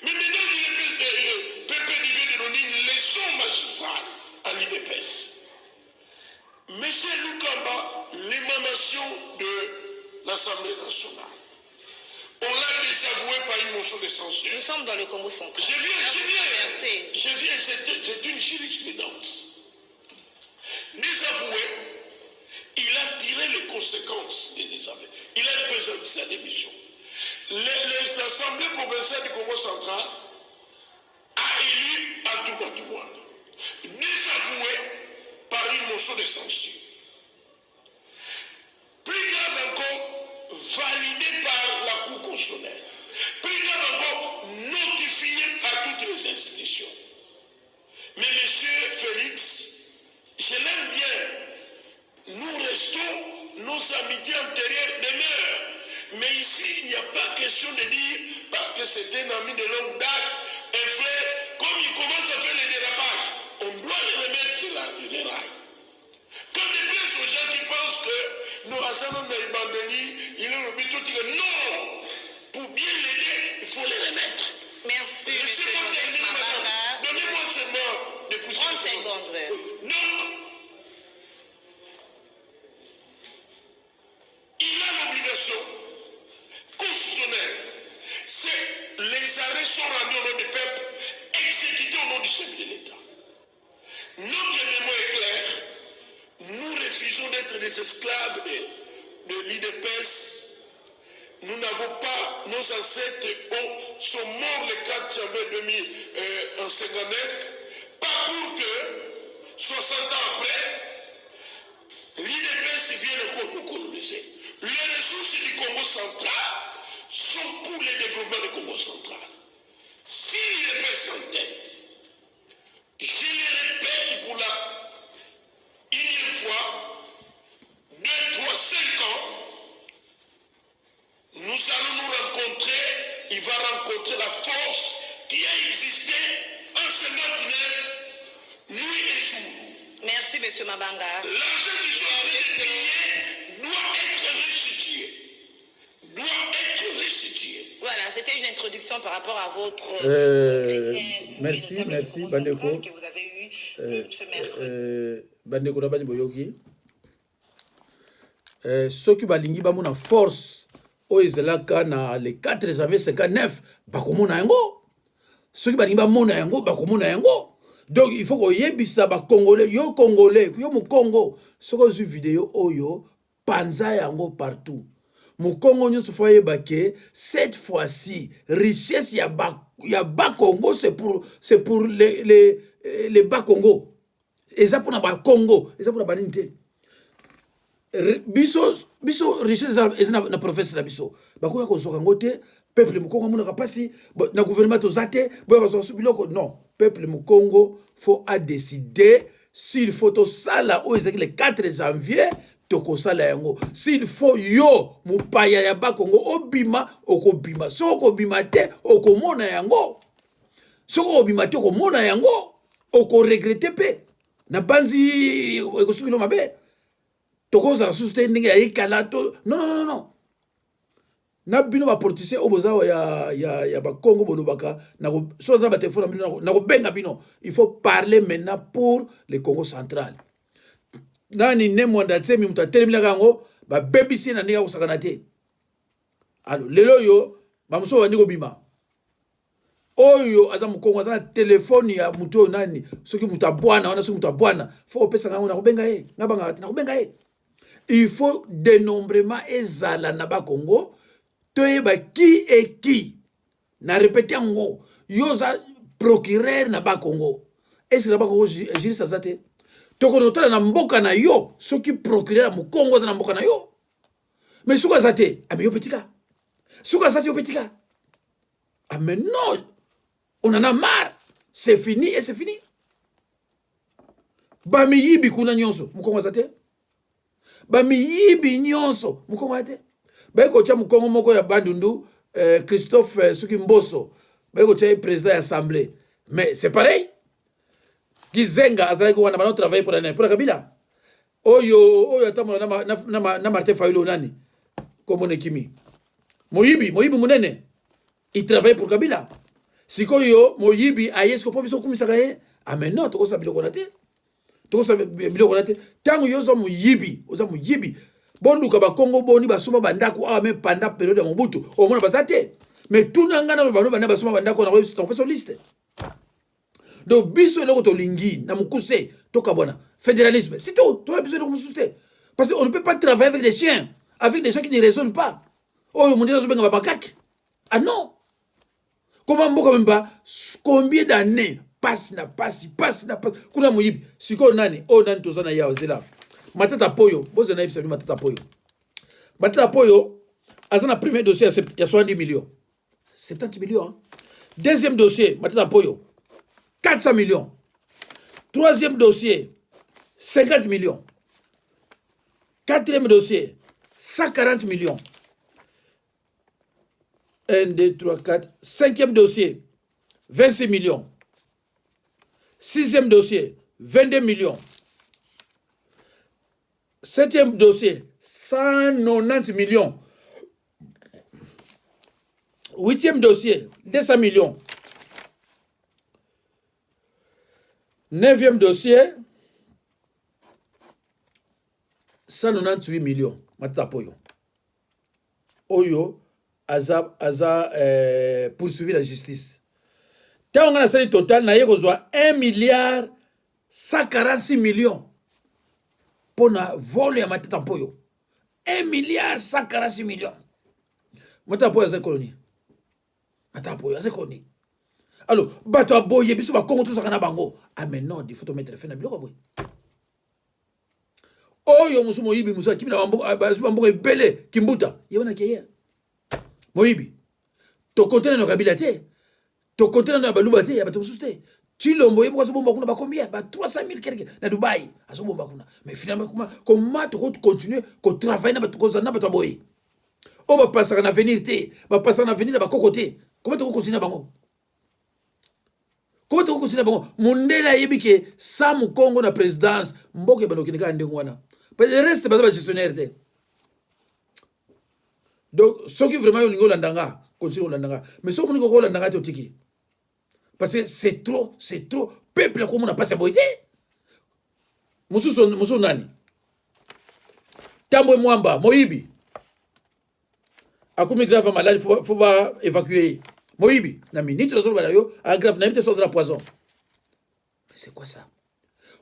Mais maintenant, le PPD vient de donner une leçon magistrale à l'IDPS. M. Ilukamba, l'émanation de l'Assemblée nationale, on l'a désavoué par une motion de censure. Nous sommes dans le Congo central. Je viens, c'est une jurisprudence. Désavoué, il a tiré les conséquences des désaveux. Il a présenté sa démission. L'Assemblée provinciale du Congo central a élu Atouma Douane, désavoué par une motion de censure. Plus grave encore, validé par la Cour constitutionnelle. Plus grave encore, notifié à toutes les institutions. Mais M. Félix, je l'aime bien. Nous restons, nos amitiés antérieures demeurent. Mais ici, il n'y a pas question de dire, parce que c'est un ami de longue date, un frère, comme il commence à faire les dérapages, on doit les remettre sur les rails. Quand des places aux gens qui pensent que nous avons abandonné, il est le but tout non, pour bien l'aider, il faut les remettre. Merci, M. Mabanga. Donnez-moi seulement de pousser. 30 secondes. Donc, il a l'obligation constitutionnelle. C'est les arrêts sont rendus au nom du peuple, exécutés au nom du chef de l'État. Notre mémoire est claire. Nous refusons d'être des esclaves de l'IDPS. Nous n'avons pas, nos ancêtres sont morts le 4 janvier 2059, pas pour que 60 ans après, l'IDPS vienne nous coloniser. Les ressources du Congo central sont pour le développement du Congo central. Si l'IDPS s'entête, je le répète pour la unième fois, 2, 3, 5 ans, nous allons nous rencontrer, il va rencontrer la force qui a existé en 59, nuit et jour. Merci, M. Mabanga. L'argent qu'ils sont en train de payer doit être restitué. Voilà, c'était une introduction par rapport à votre merci, Bandeko. Que vous avez eu ce mercredi. Bandeko na bani boyoki. Soki balingi bamona force oyo ezalaka na le 4 janvier 59 bakomona yango soki balingi bamona yango bakomona yango. Donc il faut koyebisa bakongolais yo congolais yo mokongo soki ozwi video oyo panza yango partout mokongo nyonso fo yeba ke cette fois-ci richesse ya Bas-Congo c'est pour les Bas-Congo eza pona Bas-Congo eza pona banini te biso richesse eza na province na biso bakoya kozwaka yango te. Peuple Mukongo amonaka pasi na gouvernement tozate boya kozwa biloko non. Peuple Mukongo faut a décider s'il faut to sala o ezaki le 4 janvier tokosala yango. S'il faut yo mupaya ya Bas-Congo obima okobima soko bima te okomona yango soko obima te okomona yango oko regretter pe na banzi ekosukilo mabe tokozala suste ndenge ya ikala to non. Na bino ba politicien oboza ya ba Congo bolobaka na so za ba téléphone bino na ko benga bino. Il faut parler maintenant pour le Congo central. Nani ne mwanda tsemi muta telemila kango ba BBC na ndika kusakana te. Alors lelo yo ba muso bandi ko bima. Oyo aza mukongo aza na téléphone ya muto nani soki mutabwana wana soki mutabwana faut pesa kango na ko benga ye ngabanga na ko benga ye. Il faut dénombrement ezala na ba Congo. Toyeba qui est qui na répéter ngo yoza procureur na Bas-Congo est-ce que na Bas-Congo juriste azate toko notala na mboka na yo soki procureur mu Congo za na mboka na yo mais suka azate ame yo petika suka azate yo petika ame non on en a marre c'est fini et c'est fini ba mi yibi kuna nyonso mu Congo azate ba mi yibi nyonso mu Congo azate. Beko tia mukongo moko ya Bandundu Christophe Suki Mboso beko tia président de l'Assemblée mais c'est pareil Kizenga azali ko wana bano travailler pour la Kabila oyo atamola na Martin Fayulu nani komone kimi Moyibi munene il travaille pour Kabila sikoyo Moyibi ayesko po biso kumisaka ye mais non to ko sabilo konate tango yozo Moyibi oza Moyibi bonduka ba Congo boni basoma bandako a même pendant période ya Mobutu au moins bazate mais tout nangana bano bana basoma bandako na ko liste. Donc biso loko to lingi na mukuse to kabona fédéralisme c'est tout toi besoin de me parce qu'on ne peut pas travailler avec des chiens avec des gens qui ne raisonnent pas. Oh mon dieu zo benga bakak ah non comment mboka memba combien d'années passe kuna Moyibi siko nani nani tozana ya ozela Matata Poyo, boze na ibisa Matata Poyo. Matata Poyo, azana premier dossier il y a 70 millions. 70 millions. Hein? Deuxième dossier, Matata Poyo, 400 millions. Troisième dossier, 50 millions. Quatrième dossier, 140 millions. 1, 2, 3, 4. Cinquième dossier, 26 millions. Sixième dossier, 22 millions. Septième dossier, 190 millions. Huitième dossier, 200 millions. Neuvième dossier, 198 millions. Matata Poyo. Oyo, aza poursuivi la justice. Tant on a la série totale, na yeko zwa 1 milliard 146 millions. Pour na vol ya Matata Poyo 1 milliard 146 millions. Matata Poyo aza colonie. Matata Poyo aza colonie. Alors, bato aboye biso ba Congo tout ça na bango. Ah mais non, il faut te mettre fin na biloko boy. Oyo musu Moyibi musu kimi na bambo ebele kimbuta. Yona keye. Moyibi. To conteneur no Kabila te. To conteneur no baluba te ya bato musu te. Chilombo yebo kwa bomba kuna ba combien ba 300,000 quelque na Dubaï aso bomba kuna mais finalement comment tu continuer ko travailler na ba ko zana ba to boy o ba passer na avenir te ba passer na avenir ba kokote comment tu continuer bango mundela yebike sa mu Congo na présidence mboke ba dokinika ndengo wana parce que le reste ba gestionnaire te. Donc ce qui vraiment yo landanga continue landanga mais so mu ko landanga te otiki. Parce que c'est trop, peuple comme on n'a pas sa boité. Moussou nani. Tambo Mwamba, Moyibi. akomi grave malade faut ba évacuer moyibi na minute zo ba yo a grave na minute so la poison. Mais c'est quoi ça?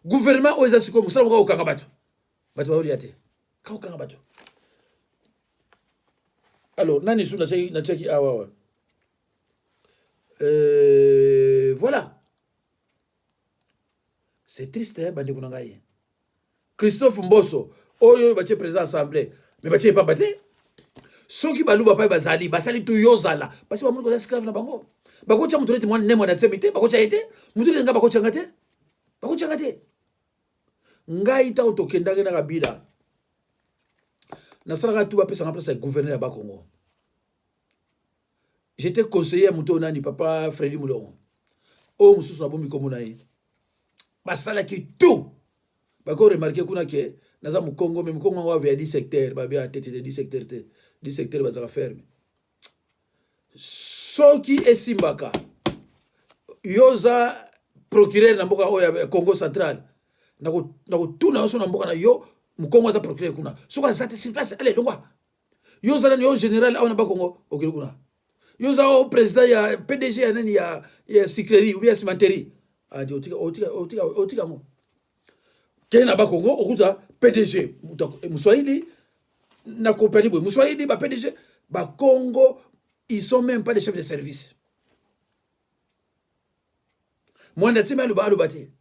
Gouvernement o ezasiko musala ko okanga bato ba oliate ka okanga bato. Alors nani sou na cheki awa voilà. C'est triste hein bandi kuna ngai. Christophe Mbosso oyo batie président assemblée mais batie pas baté. Soki baluba pa bazali basali tu yozala parce que bamuko za esclave na bango. Bako cha mutu leti mwana nemo na tsemite bako cha ete mutu lenga bako cha ngate. Bako cha ngate. Ngai ta otokenda na kabila. Na sala tu ba pesa na place gouverneur ba Congo. J'étais conseiller à mutu nani papa Freddy Moulongo. O mususu na bombi komona yi. Basala ki tout. Bako remarquer kuna ke naza mu Congo mais mu Congo wa via 10 secteurs ba bia tete 10 secteurs te 10 secteurs bazala ferme. Soki esimbaka yoza procureur na mboka oya Congo central nako tuna oso na mboka na yo mu Congo za procureur kuna soka zate sur place allez longwa yoza na yo général awana ba Congo okili kuna yoza o président ya PDG ya nani ya Sikleri ou bien Cimenterie adi otika mo kena ba Congo okuta PDG muswahili na compagnie boy muswahili ba PDG ba Congo ils sont même pas des chefs de service. Moi na tima luba alubate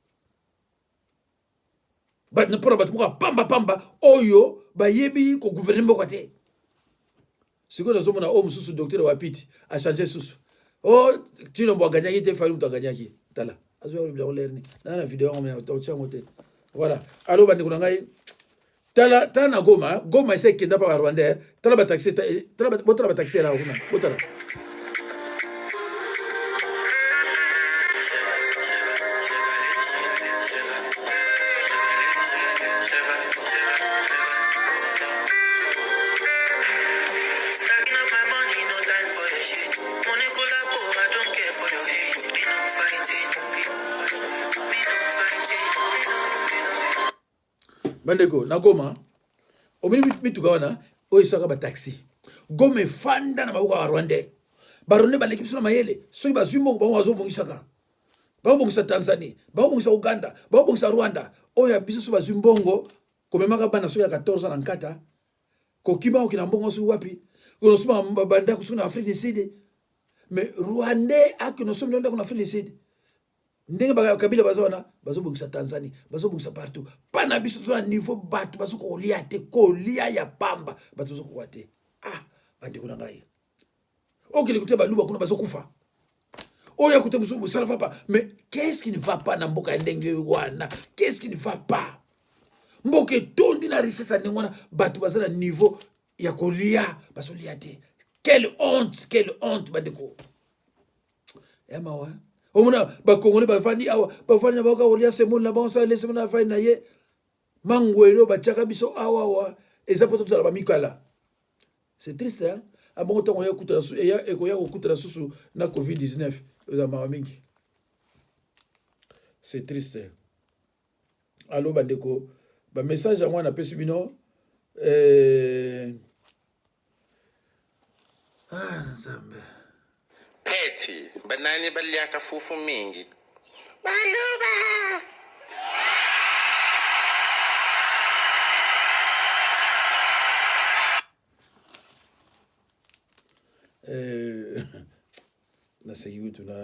ba na pora bat muka pamba oyo ba yebi ko gouvernement ko te siko na zomo na o mususu docteur wa piti a changer susu o tino mbo ganyaki te falu mto ganyaki tala azo ya bila lerni na video ngom na to chango te voilà alo bandi kuna ngai tala na goma ese kenda pa Rwanda tala ba taxi tala ba taxi la kuna botala bandeko na Goma omini mituka wana o isaka ba taxi Goma fanda na babuka Rwanda baronde baleki biso na mayele soki bazwimbo ba wazo bongisaka ba bongisa Tanzania ba bongisa Uganda ba bongisa Rwanda oya biso so bazwimbongo komemaka bana soki ya 14 na nkata ko kiba okina mbongo so wapi kono suma banda kusuna Afrique du Sud mais Rwanda akino so ndonda kuna Afrique du Sud ndenge ba kabila bazona bazobongisa Tanzania bazobongisa partout pana biso to na niveau batu bazoko lia te ko lia ya pamba batu zoko kwate bandi kuna ngai okili kuteba luba kuna bazokufa oya kuteba so ça ne va pas mais qu'est-ce qui ne va pas na mboka ndenge wana qu'est-ce qui ne va pas mboka tondi na richesse ndengwana batu bazana niveau ya kolia bazolia te quelle honte bandeko ema wa omuna ba Congolais ba fani awa ba fani na boka olia semon la bonsa les semon na fani na ye mangwelo ba chaka biso awa wa eza poto tala ba mikala. C'est triste hein abongo tongo ya kutala su ya ekoya kutala susu na COVID-19 za mama mingi. C'est triste. Allo bandeko ba message à moi na pesi bino nzambe Peti, banani baliaka fufu mingi. Baluba! Nasegi tu na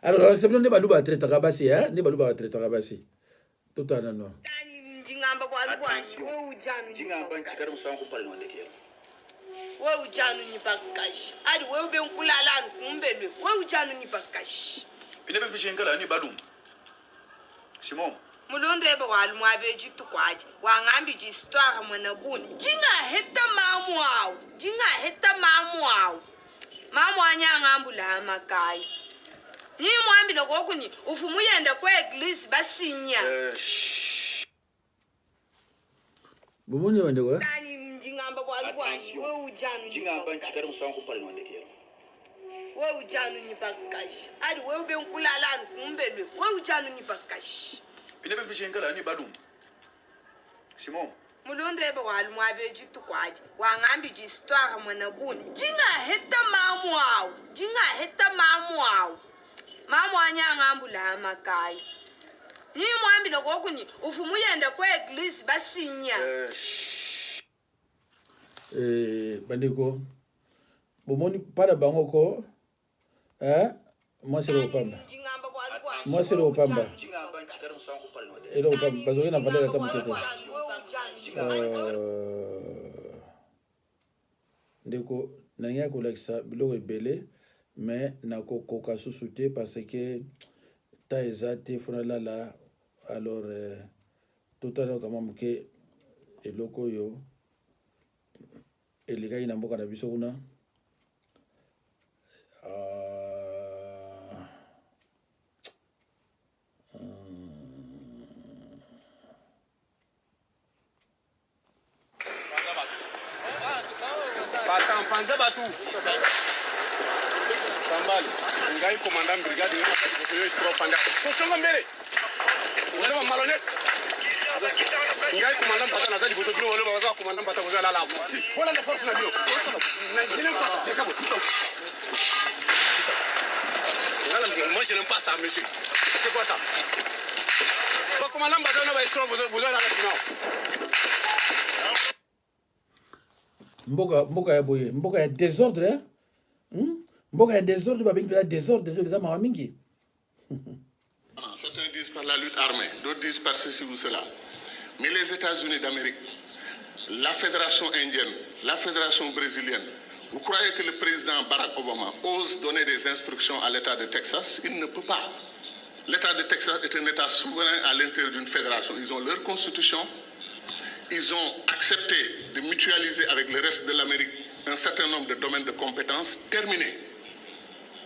alors c'est bon de baluba traiter kabasi hein de baluba traiter kabasi tout en non Jingamba bwana bwana wewe ujanu Jingamba nchikari msangu pale ndekero. Wewe ujanu nipakashi adi wewe be nkulala kumbelwe wewe ujanu nipakashi Pinebe fishengala ni balum. Simon Mulondo ebe walumu abeji tukwaje wangambi ji histoire mwana buni jinga heta mamu au mamu anyanga ambula makai ni mwambi nokokuni ufumuyenda kwa eglise basinya Bomoni wande kwa Tani mjingamba bwana wewe ujanu Jingamba nchikari msangu pale ndekero. Wewe ujanu nipakashi adi wewe be nkulala kumbelwe wewe ujanu nipakashi Pinebe fishengala ni balum. Simon Mulundu ebe walumwabe jitu kwaje. Wangambi jistwara mwanabuni. Jinga heta mamu au. Jinga heta mamu au. Mamu anyangambu la makai. Ni mwambi lokokuni ufumuyenda kwa eglise basinya. Bandiko. Bomoni para bango ko. Moi c'est le Opamba. Moi c'est le Opamba. Et le Opamba. Bazoye na valeur à tamukete. Ndeko nanya ko leksa bilo ebele mais nako koka susute parce que ta ezate fona la alors tout à l'heure quand même que eloko yo elika ina mboka na biso kuna Panza batu. Sambali. Ngai commandant brigade ni ko yo stro panda. Ko songa mbele. Wala malone. Ngai commandant bata na tadi boso bino wala baza commandant bata boza la la. Wala na force na bio. Na je n'aime pas ça. Moi je n'aime pas ça monsieur. C'est quoi ça? Ba commandant bata na ba stro boza la la. Mboka ya boye, mboka ya désordre, hein? Mboka ya désordre, ba bengi désordre de examen wa mingi. Certains disent par la lutte armée, d'autres disent par ceci ou cela. Mais les États-Unis d'Amérique, la fédération indienne, la fédération brésilienne, vous croyez que le président Barack Obama ose donner des instructions à l'État de Texas? Il ne peut pas. L'État de Texas est un État souverain à l'intérieur d'une fédération. Ils ont leur constitution. Ils ont accepté de mutualiser avec le reste de l'Amérique un certain nombre de domaines de compétences. Terminé.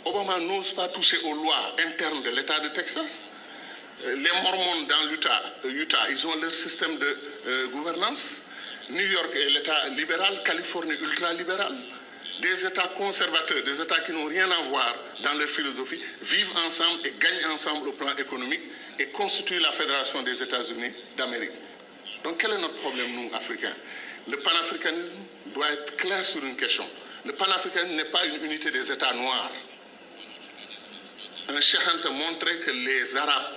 Obama n'ose pas toucher aux lois internes de l'État de Texas. Les Mormons dans l'Utah, ils ont leur système de gouvernance. New York est l'État libéral, Californie ultra-libéral. Des États conservateurs, des États qui n'ont rien à voir dans leur philosophie, vivent ensemble et gagnent ensemble au plan économique et constituent la Fédération des États-Unis d'Amérique. Donc quel est notre problème, nous, Africains? Le panafricanisme doit être clair sur une question. Le panafricanisme n'est pas une unité des États noirs. Un Cheikh Anta montrait que les Arabes,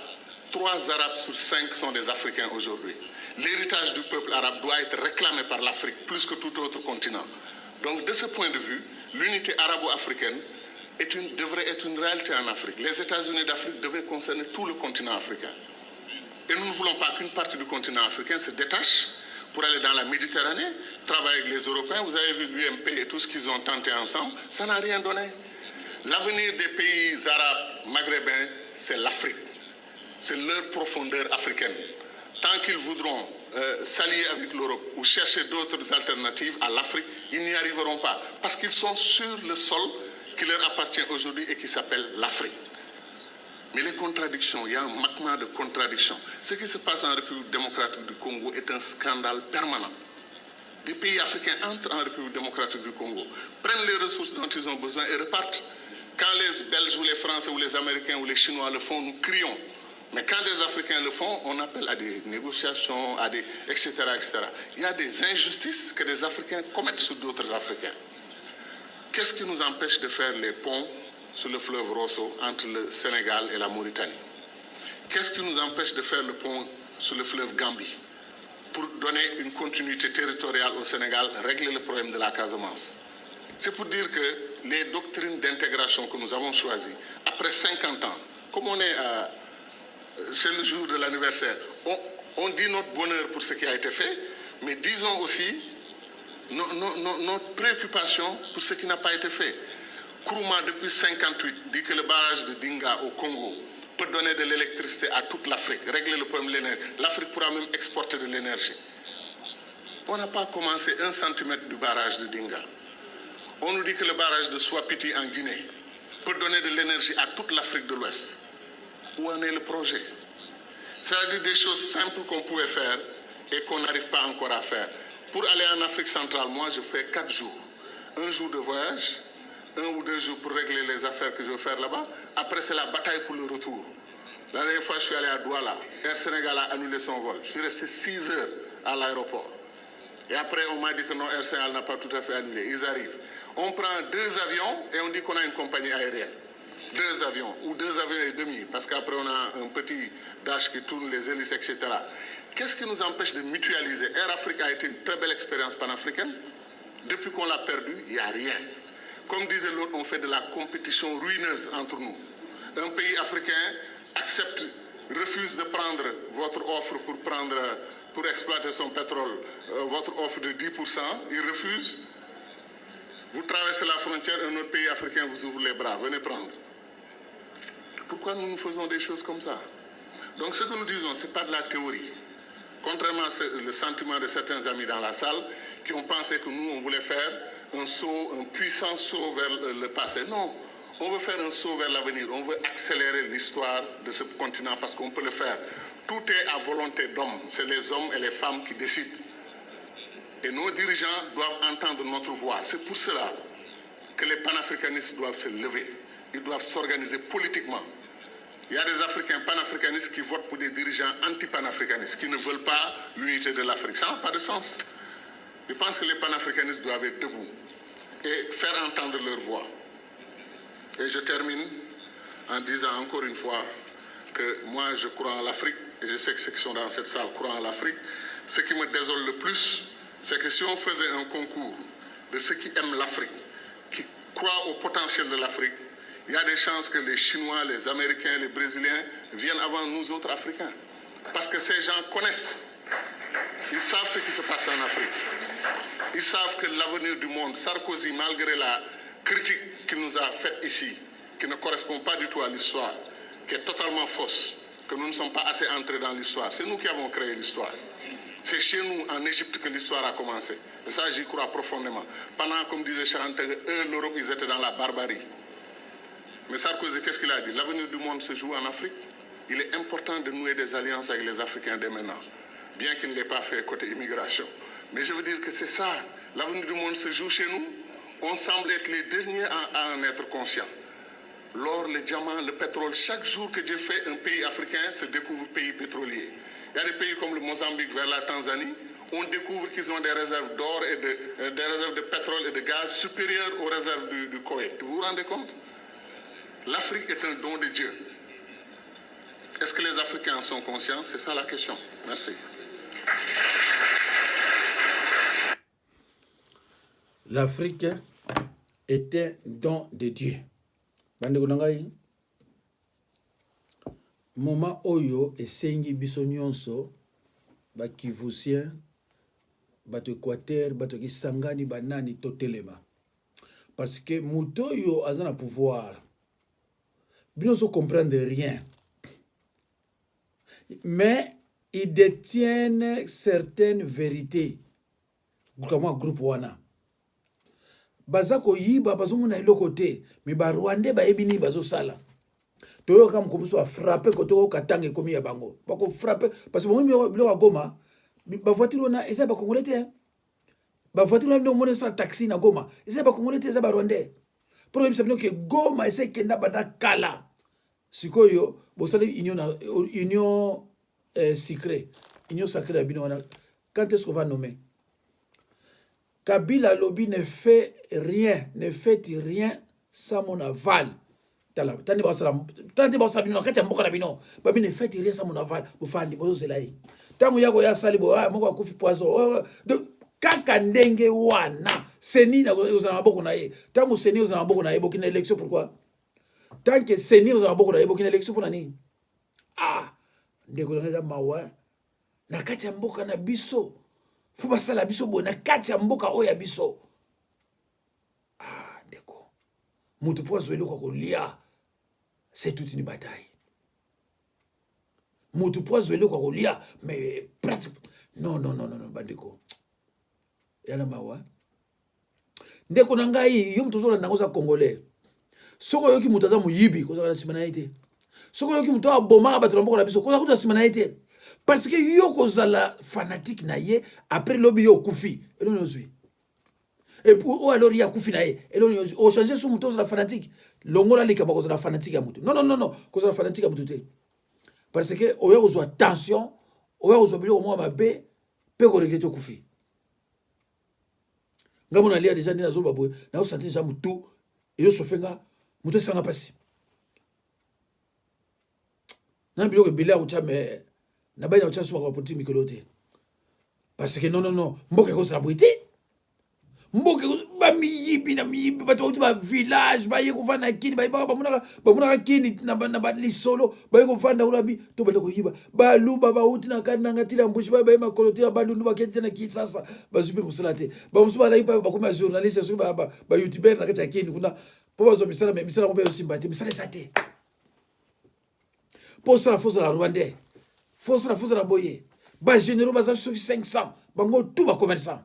3 Arabes sur 5 sont des Africains aujourd'hui. L'héritage du peuple arabe doit être réclamé par l'Afrique plus que tout autre continent. Donc de ce point de vue, l'unité arabo-africaine devrait être une réalité en Afrique. Les États-Unis d'Afrique devaient concerner tout le continent africain. Et nous ne voulons pas qu'une partie du continent africain se détache pour aller dans la Méditerranée, travailler avec les Européens. Vous avez vu l'UMP et tout ce qu'ils ont tenté ensemble, ça n'a rien donné. L'avenir des pays arabes, maghrébins, c'est l'Afrique. C'est leur profondeur africaine. Tant qu'ils voudront s'allier avec l'Europe ou chercher d'autres alternatives à l'Afrique, ils n'y arriveront pas. Parce qu'ils sont sur le sol qui leur appartient aujourd'hui et qui s'appelle l'Afrique. Mais les contradictions, il y a un manquement de contradictions. Ce qui se passe en République démocratique du Congo est un scandale permanent. Des pays africains entrent en République démocratique du Congo, prennent les ressources dont ils ont besoin et repartent. Quand les Belges ou les Français ou les Américains ou les Chinois le font, nous crions. Mais quand des Africains le font, on appelle à des négociations, etc., etc. Il y a des injustices que des Africains commettent sur d'autres Africains. Qu'est-ce qui nous empêche de faire les ponts sur le fleuve Rosso entre le Sénégal et la Mauritanie? Qu'est-ce qui nous empêche de faire le pont sur le fleuve Gambie pour donner une continuité territoriale au Sénégal, régler le problème de la Casamance? C'est pour dire que les doctrines d'intégration que nous avons choisies, après 50 ans, comme on est c'est le jour de l'anniversaire, on dit notre bonheur pour ce qui a été fait, mais disons aussi notre préoccupation pour ce qui n'a pas été fait. Kourouma, depuis 1958, dit que le barrage de Dinga au Congo peut donner de l'électricité à toute l'Afrique, régler le problème de l'énergie. L'Afrique pourra même exporter de l'énergie. On n'a pas commencé 1 centimètre du barrage de Dinga. On nous dit que le barrage de Swapiti en Guinée peut donner de l'énergie à toute l'Afrique de l'Ouest. Où en est le projet? C'est-à-dire des choses simples qu'on pouvait faire et qu'on n'arrive pas encore à faire. Pour aller en Afrique centrale, moi je fais 4 jours. 1 jour de voyage, 1 ou 2 jours pour régler les affaires que je veux faire là-bas. Après, c'est la bataille pour le retour. La dernière fois, je suis allé à Douala. Air Sénégal a annulé son vol. Je suis resté 6 heures à l'aéroport. Et après, on m'a dit que non, Air Sénégal n'a pas tout à fait annulé. Ils arrivent. On prend 2 avions et on dit qu'on a une compagnie aérienne. 2 avions, ou 2 avions et demi, parce qu'après on a un petit dash qui tourne les hélices, etc. Qu'est-ce qui nous empêche de mutualiser? Air Afrique a été une très belle expérience panafricaine. Depuis qu'on l'a perdu, il n'y a rien. Comme disait l'autre, on fait de la compétition ruineuse entre nous. Un pays africain accepte, refuse de prendre votre offre pour exploiter son pétrole, votre offre de 10%, il refuse. Vous traversez la frontière, un autre pays africain vous ouvre les bras, venez prendre. Pourquoi nous faisons des choses comme ça? Donc ce que nous disons, ce n'est pas de la théorie. Contrairement à le sentiment de certains amis dans la salle qui ont pensé que nous, on voulait faire un saut, un puissant saut vers le passé. Non, on veut faire un saut vers l'avenir. On veut accélérer l'histoire de ce continent parce qu'on peut le faire. Tout est à volonté d'hommes. C'est les hommes et les femmes qui décident. Et nos dirigeants doivent entendre notre voix. C'est pour cela que les panafricanistes doivent se lever. Ils doivent s'organiser politiquement. Il y a des Africains panafricanistes qui votent pour des dirigeants anti-panafricanistes, qui ne veulent pas l'unité de l'Afrique. Ça n'a pas de sens. Je pense que les panafricanistes doivent être debout et faire entendre leur voix. Et je termine en disant encore une fois que moi je crois en l'Afrique, et je sais que ceux qui sont dans cette salle croient en l'Afrique. Ce qui me désole le plus, c'est que si on faisait un concours de ceux qui aiment l'Afrique, qui croient au potentiel de l'Afrique, il y a des chances que les Chinois, les Américains, les Brésiliens viennent avant nous autres Africains. Parce que ces gens connaissent. Ils savent ce qui se passe en Afrique. Ils savent que l'avenir du monde, Sarkozy, malgré la critique qu'il nous a faite ici, qui ne correspond pas du tout à l'histoire, qui est totalement fausse, que nous ne sommes pas assez entrés dans l'histoire. C'est nous qui avons créé l'histoire. C'est chez nous, en Égypte, que l'histoire a commencé. Et ça, j'y crois profondément. Pendant, comme disait Chantal, eux, l'Europe, ils étaient dans la barbarie. Mais Sarkozy, qu'est-ce qu'il a dit? L'avenir du monde se joue en Afrique. Il est important de nouer des alliances avec les Africains dès maintenant, bien qu'il ne l'ait pas fait côté immigration. Mais je veux dire que c'est ça. L'avenir du monde se joue chez nous. On semble être les derniers à en être conscients. L'or, le diamant, le pétrole, chaque jour que Dieu fait, un pays africain se découvre pays pétrolier. Il y a des pays comme le Mozambique vers la Tanzanie, on découvre qu'ils ont des réserves d'or et des réserves de pétrole et de gaz supérieures aux réserves du Koweït. Vous vous rendez compte? L'Afrique est un don de Dieu. Est-ce que les Africains en sont conscients? C'est ça la question. Merci. L'Afrique est un don de Dieu. Moment oyo esengi biso nyonso ba Kivusien, bato Équateur, bato Kisangani, banani totelema. Parce que muto yo azana pouvoir. Bino so comprendre rien. Mais ils détiennent certaines vérités. Comme un groupe wana. Bazako yiba bazo muna iloko te, mais ba Rwandais ba ebini bazo sala. Toyo kam komso a frapper koto ko katange komi ya bango. Bako frapper parce que mo bilo wa Goma, ba voiture na eza ba congolais te. Ba voiture na mo na taxi na Goma, eza ba congolais te, eza ba Rwandais. Problème c'est que Goma ese kenda bada kala. Sikoyo bo sala union secret. Union sacrée bino wana. Quand est-ce qu'on va nommer? Kabila Lobby ne fait rien sans mon aval. Tandi ba bino kati mboka na bino. Babi ne fait rien sans mon aval. Bo fandi bo zelai. Tango yako ya sali bo moko akufi poison. Kaka ndenge wana. Seni na uzana maboko na ye. Tango seni uzana maboko na ye bokina élection pourquoi? Tant que seni uzana maboko na ye bokina élection pour nani? Ah, ndeko na mawa. Na kati mboka na biso. Faut pas ça la biso bona kati mboka oya biso. Ah, ndeko. Mutu po zwelo kwa kolia. C'est toute une bataille. Mutu po zwelo kwa kolia, mais non, bandeko. Yala mawa. Ndeko na ngai yo mtozo na ngoza congolais. Soko yoki mutaza muyibi koza kana simana ite. Soko yoki mutawa boma ba trombo na biso koza kuta simana ite. Parce que yo kozala fanatique na ye après lobi yo kufi elo nozui. Et pour alors ya kufi na ye elo nozui. O changer son mutaza la fanatique. Longola lika ba kozala fanatique ya mutu. Non, kozala fanatique ya mutu te. Parce que oya kozwa tension, oya kozwa bilo mo mabe pe ko regretter kufi. nga mona lia déjà ndina zo baboye na osante déjà mutu eyo sofenga mutu sanga pasi na biloko bila ucha me na banya ucha suma kwa poti mikolo te parce que non mboke ko sala boite mboke ba miyibi na miyibi bato ba village ba yeko vana kini ba muna kini na ba lisolo ba yeko vanda ulabi to ba ko yiba ba luba ba uti na kana ngatila mbushi ba ma kolotira ba ndu ba kete na kisasa ba zupe musalate ba musuba la ipa ba kuma journaliste so ba youtuber na kati ya kini kuna po ba zo misala mo be simbati misala sate po sala fosa la rwandais fosa la boye ba généraux ba za 500 bango tout ba commerçant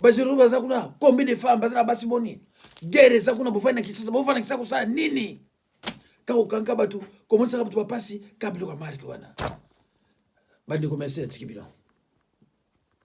ba généraux ba za kuna combien de femmes ba za basi boni guerre za kuna bofana kisasa kusa nini ka ukanka batu komonsa ka batu ba pasi ka bilo ka marki wana ba ndi commercer tikibilo